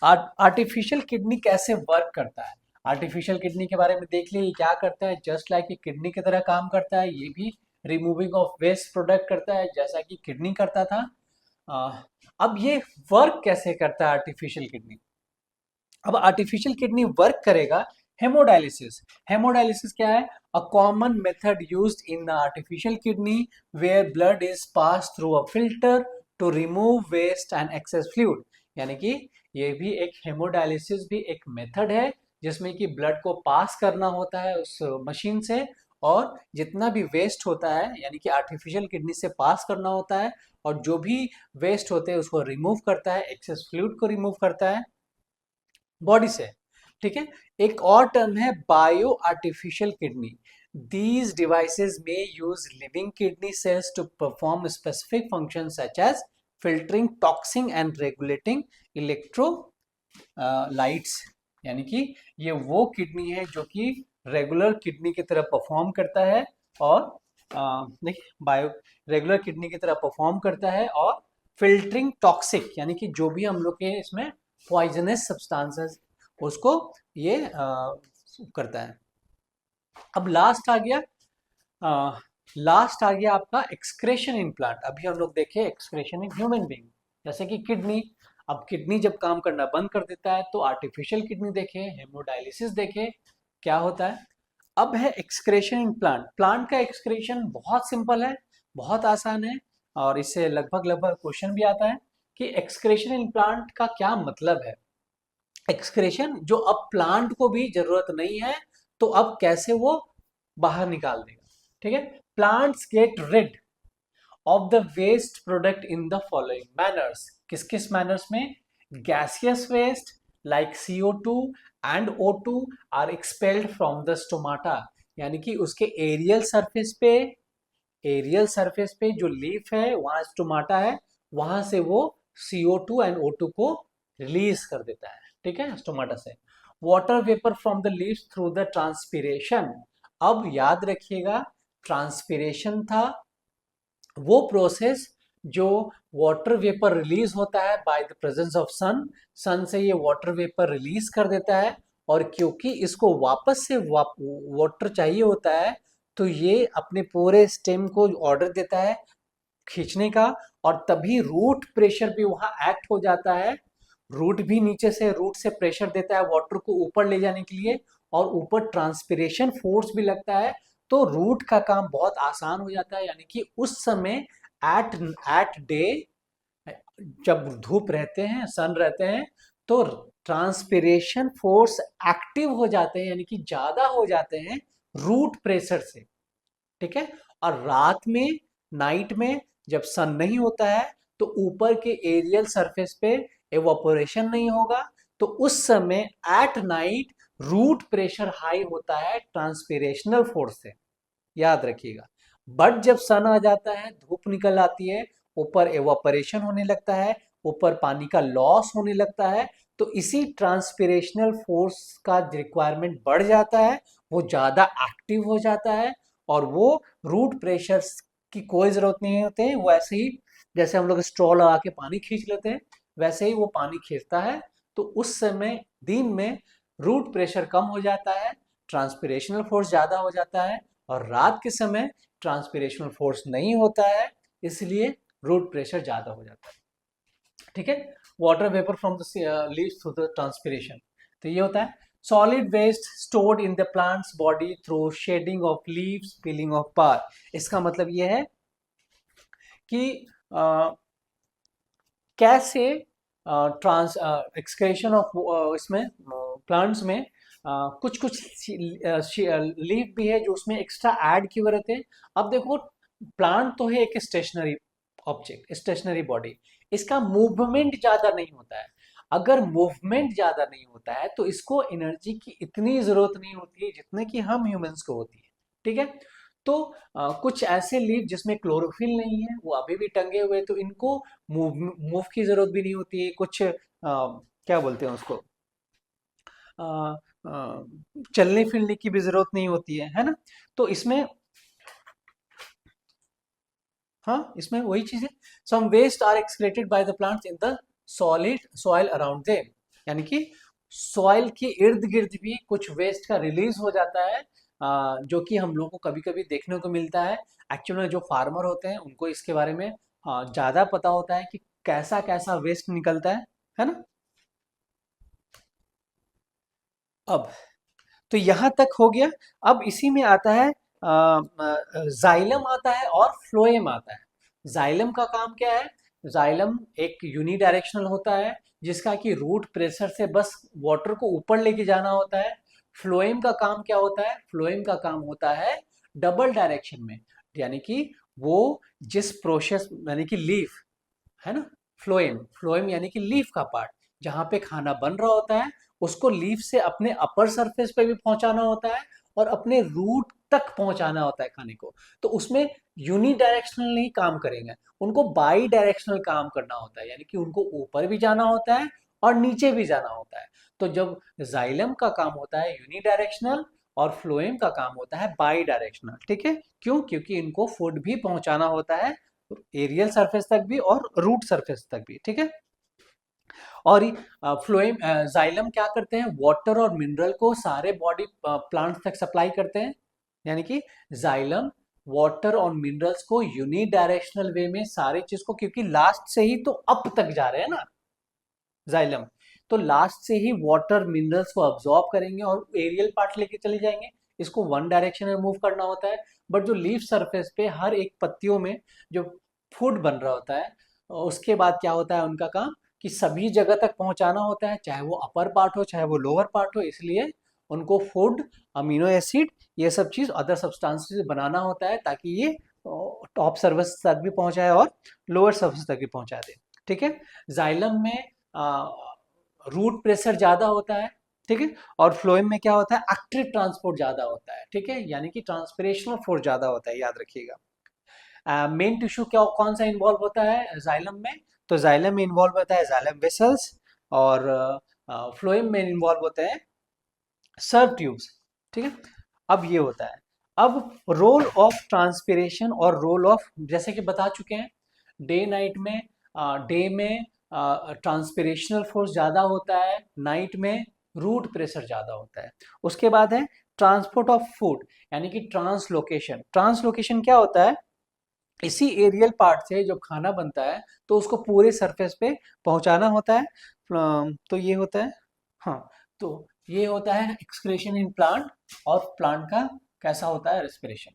आर्टिफिशियल किडनी कैसे वर्क करता है, आर्टिफिशियल किडनी के बारे में देख लिए क्या करता है। जस्ट लाइक किडनी की तरह काम करता है, ये भी रिमूविंग ऑफ वेस्ट प्रोडक्ट करता है जैसा कि किडनी करता था। अब ये वर्क कैसे करता है आर्टिफिशियल किडनी। अब आर्टिफिशियल किडनी वर्क करेगा हेमोडायलिसिस। हेमोडायलिसिस क्या है? A common method used in the artificial kidney where blood is pass through a filter to remove waste and excess fluid. यानी कि ये भी एक हेमोडायलिसिस भी एक मेथड है जिसमें कि ब्लड को पास करना होता है उस मशीन से, और जितना भी वेस्ट होता है यानी कि आर्टिफिशियल किडनी से पास करना होता है, और जो भी वेस्ट होते हैं उसको रिमूव करता है, एक्सेस फ्लूइड को रिमूव करता है बॉडी से। ठीक है। एक और टर्म है bio artificial kidney. These devices में use living kidney cells to perform specific function such as filtering, toxins and regulating electrolytes. यानी कि ये वो किडनी है जो कि रेगुलर किडनी की तरह परफॉर्म करता है, और देखिए बायो रेगुलर किडनी की तरह परफॉर्म करता है, और फिल्टरिंग टॉक्सिक यानी कि जो भी हम लोग के इसमें पॉइजनस सब्सटेंसेस उसको ये करता है। अब लास्ट आ गया आपका एक्सक्रेशन इन प्लांट। अभी हम लोग देखे एक्सक्रेशन इन ह्यूमन बीइंग, जैसे कि किडनी। अब किडनी जब काम करना बंद कर देता है तो आर्टिफिशियल किडनी देखे, हेमोडायलिसिस देखे, क्या होता है। अब है एक्सक्रेशन इन प्लांट। प्लांट का एक्सक्रेशन बहुत सिंपल है, बहुत आसान है, और इससे लगभग लगभग क्वेश्चन भी आता है कि एक्सक्रेशन इन प्लांट का क्या मतलब है। एक्सक्रेशन जो अब प्लांट को भी जरूरत नहीं है तो अब कैसे वो बाहर निकाल देगा। ठीक है। Plants get rid of the waste product in the following manners. किस किस मैनर्स में? Gaseous waste like CO2 and O2 are expelled from the stomata. यानी कि उसके एरियल सरफेस पे जो लीफ है वहां स्टोमाटा है, वहां से वो CO2 एंड O2 को रिलीज कर देता है। ठीक है, स्टोमाटा से। Water vapour from the leaves through the transpiration. अब याद रखिएगा ट्रांसपीरेशन था वो प्रोसेस जो वाटर वेपर रिलीज होता है बाय द प्रेजेंस ऑफ सन। सन से ये वाटर वेपर रिलीज कर देता है, और क्योंकि इसको वापस से वाटर चाहिए होता है तो ये अपने पूरे स्टेम को ऑर्डर देता है खींचने का, और तभी रूट प्रेशर भी वहां एक्ट हो जाता है। रूट भी नीचे से रूट से प्रेशर देता है वाटर को ऊपर ले जाने के लिए, और ऊपर ट्रांसपिरेशन फोर्स भी लगता है, तो रूट का काम बहुत आसान हो जाता है। यानी कि उस समय एट एट डे जब धूप रहते हैं, सन रहते हैं, तो ट्रांसपिरेशन फोर्स एक्टिव हो जाते हैं, यानी कि ज्यादा हो जाते हैं रूट प्रेशर से। ठीक है। और रात में, नाइट में जब सन नहीं होता है तो ऊपर के एरियल सरफेस पे एवापोरेशन नहीं होगा, तो उस समय at night root pressure high होता है ट्रांसपिरेशनल फोर्स से, याद रखिएगा। बट जब सन आ जाता है, धूप निकल आती है, ऊपर एवापोरेशन होने लगता है, ऊपर पानी का लॉस होने लगता है, तो इसी ट्रांसपिरेशनल फोर्स का रिक्वायरमेंट बढ़ जाता है, वो ज्यादा एक्टिव हो जाता है, और वो रूट प्रेशर की कोई जरूरत नहीं होती है। वो ऐसे ही जैसे हम लोग स्ट्रॉ लगा के पानी खींच लेते हैं वैसे ही वो पानी खींचता है, तो उस समय दिन में रूट प्रेशर कम हो जाता है, ट्रांसपिरेशनल फोर्स ज्यादा हो जाता है, और रात के समय ट्रांसपिरेशनल फोर्स नहीं होता है, इसलिए रूट प्रेशर ज्यादा हो जाता है। ठीक है। Water vapour from the leaves through the transpiration, तो ये होता है। Solid waste stored in the plants body through shedding of leaves, peeling of bark. इसका मतलब ये है कि कैसे ट्रांस एक्सक्रेशन ऑफ इसमें प्लांट्स में कुछ कुछ लीफ भी है जो उसमें एक्स्ट्रा ऐड की हुए रहते हैं। अब देखो, प्लांट तो है एक स्टेशनरी ऑब्जेक्ट, स्टेशनरी बॉडी, इसका मूवमेंट ज्यादा नहीं होता है। अगर मूवमेंट ज्यादा नहीं होता है तो इसको एनर्जी की इतनी जरूरत नहीं होती है जितने कि हम ह्यूमंस को होती है। ठीक है, तो कुछ ऐसे लीफ जिसमें क्लोरोफिल नहीं है वो अभी भी टंगे हुए, तो इनको मूव मूव की जरूरत भी नहीं होती है। कुछ क्या बोलते हैं उसको, अ, अ, चलने फिरने की भी जरूरत नहीं होती है ना। तो इसमें, हाँ, इसमें वही चीज है। Some waste are excreted by the plants in the solid soil around them, यानी कि सॉइल के इर्द गिर्द भी कुछ वेस्ट का रिलीज हो जाता है, जो कि हम लोगों को कभी कभी देखने को मिलता है। एक्चुअली में जो फार्मर होते हैं उनको इसके बारे में ज्यादा पता होता है कि कैसा कैसा वेस्ट निकलता है ना। अब तो यहां तक हो गया। अब इसी में आता है जाइलम आता है और फ्लोएम आता है। जाइलम का काम क्या है? जाइलम एक यूनिडायरेक्शनल होता है जिसका कि रूट प्रेशर से बस वाटर को ऊपर लेके जाना होता है। फ्लोएम का काम क्या होता है? फ्लोएम का काम होता है डबल डायरेक्शन में, यानी कि वो जिस प्रोसेस, यानी कि लीफ, है ना, फ्लोएम, फ्लोएम यानी कि लीफ का पार्ट, जहां पे खाना बन रहा होता है उसको लीफ से अपने अपर सरफेस पे भी पहुंचाना होता है और अपने रूट तक पहुंचाना होता है खाने को। तो उसमें यूनिडायरेक्शनल नहीं काम करेंगे, उनको बाई डायरेक्शनल काम करना होता है, यानी कि उनको ऊपर भी जाना होता है और नीचे भी जाना होता है। तो जब जाइलम का काम होता है यूनिडायरेक्शनल और फ्लोएम का काम होता है बाई डायरेक्शनल। ठीक है, क्यों? क्योंकि इनको फूड भी पहुंचाना होता है एरियल सरफेस तक भी और रूट सरफेस तक भी। ठीक है, और फ्लोएम जाइलम क्या करते हैं? वाटर और मिनरल को सारे बॉडी प्लांट्स तक सप्लाई करते हैं, यानी कि जाइलम वाटर और मिनरल्स को यूनिडायरेक्शनल वे में सारे चीज को, क्योंकि लास्ट से ही तो अप तक जा रहे हैं ना जाइलम, तो लास्ट से ही वाटर मिनरल्स को अब्सॉर्ब करेंगे और एरियल पार्ट लेके चले जाएंगे। इसको वन डायरेक्शन में मूव करना होता है। बट जो लीफ सरफेस पे हर एक पत्तियों में जो फूड बन रहा होता है, उसके बाद क्या होता है उनका काम, कि सभी जगह तक पहुंचाना होता है, चाहे वो अपर पार्ट हो चाहे वो लोअर पार्ट हो। इसलिए उनको फूड, अमीनो एसिड, ये सब चीज अदर सब्सटेंसेस बनाना होता है ताकि ये टॉप सर्विस तक भी पहुंचाए और लोअर सर्विस तक भी पहुंचा दे। ठीक है, जाइलम में रूट प्रेशर ज्यादा होता है। ठीक है, और फ्लोएम में क्या होता है? एक्टिव ट्रांसपोर्ट ज्यादा होता है। ठीक है, यानी कि ट्रांसपिरेशनल फोर्स ज्यादा होता है, याद रखिएगा। मेन टिश्यू क्या कौन सा इन्वॉल्व होता है जाइलम में? तो जाइलम में इन्वॉल्व होता है जाइलम वेसल्स, और फ्लोएम में इन्वॉल्व होते हैं सर्व ट्यूब्स। ठीक है, अब ये होता है। अब रोल ऑफ ट्रांसपिरेशन और रोल ऑफ, जैसे कि बता चुके हैं, डे नाइट में, डे में ट्रांसपिरेशनल फोर्स ज्यादा होता है, नाइट में रूट प्रेशर ज्यादा होता है। उसके बाद है ट्रांसपोर्ट ऑफ फूड, यानी कि ट्रांसलोकेशन। ट्रांसलोकेशन क्या होता है? इसी एरियल पार्ट से जब खाना बनता है तो उसको पूरे सरफेस पे पहुंचाना होता है। तो ये होता है, हाँ, तो ये होता है एक्सक्रेशन इन प्लांट, और प्लांट का कैसा होता है रेस्पिरेशन।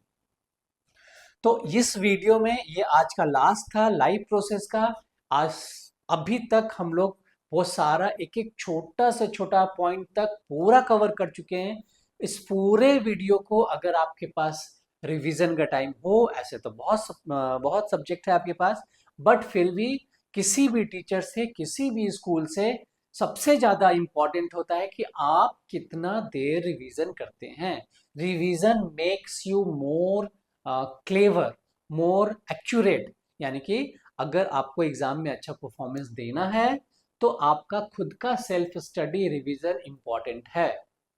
तो इस वीडियो में ये आज का लास्ट था लाइव प्रोसेस का। आज अभी तक हम लोग वो सारा एक एक छोटा से छोटा पॉइंट तक पूरा कवर कर चुके हैं। इस पूरे वीडियो को अगर आपके पास रिवीजन का टाइम हो, ऐसे तो बहुत सब्जेक्ट है आपके पास, बट फिर भी किसी भी टीचर से, किसी भी स्कूल से सबसे ज्यादा इंपॉर्टेंट होता है कि आप कितना देर रिवीजन करते हैं। Revision makes you more clever, more accurate, यानी कि अगर आपको एग्जाम में अच्छा परफॉर्मेंस देना है तो आपका खुद का सेल्फ स्टडी रिवीजन इंपॉर्टेंट है।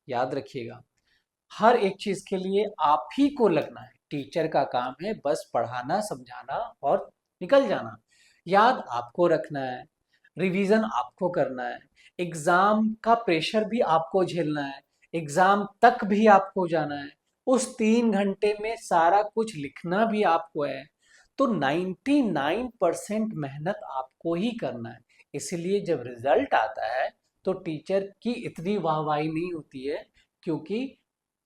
याद रखिएगा, हर एक चीज के लिए आप ही को लगना है। टीचर का काम है बस पढ़ाना, समझाना और निकल जाना। याद आपको रखना है, रिवीजन आपको करना है, एग्जाम का प्रेशर भी आपको झेलना है, एग्जाम तक भी आपको जाना है, उस 3 घंटे में सारा कुछ लिखना भी आपको है। तो 99% मेहनत आपको ही करना है। इसलिए जब रिजल्ट आता है तो टीचर की इतनी वाहवाही नहीं होती है, क्योंकि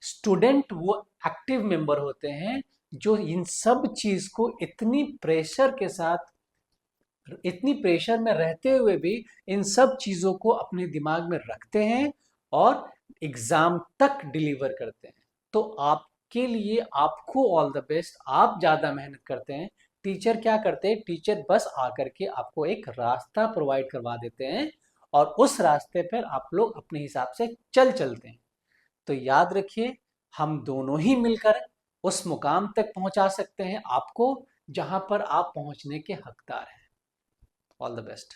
स्टूडेंट वो एक्टिव मेंबर होते हैं जो इन सब चीज को इतनी प्रेशर में रहते हुए भी इन सब चीजों को अपने दिमाग में रखते हैं और एग्जाम तक डिलीवर करते हैं। तो आपके लिए आपको ऑल द बेस्ट, आप ज्यादा मेहनत करते हैं। टीचर क्या करते हैं, टीचर बस आकर के आपको एक रास्ता प्रोवाइड करवा देते हैं और उस रास्ते पर आप लोग अपने हिसाब से चलते हैं। तो याद रखिए, हम दोनों ही मिलकर उस मुकाम तक पहुंचा सकते हैं आपको जहां पर आप पहुंचने के हकदार हैं। All the best.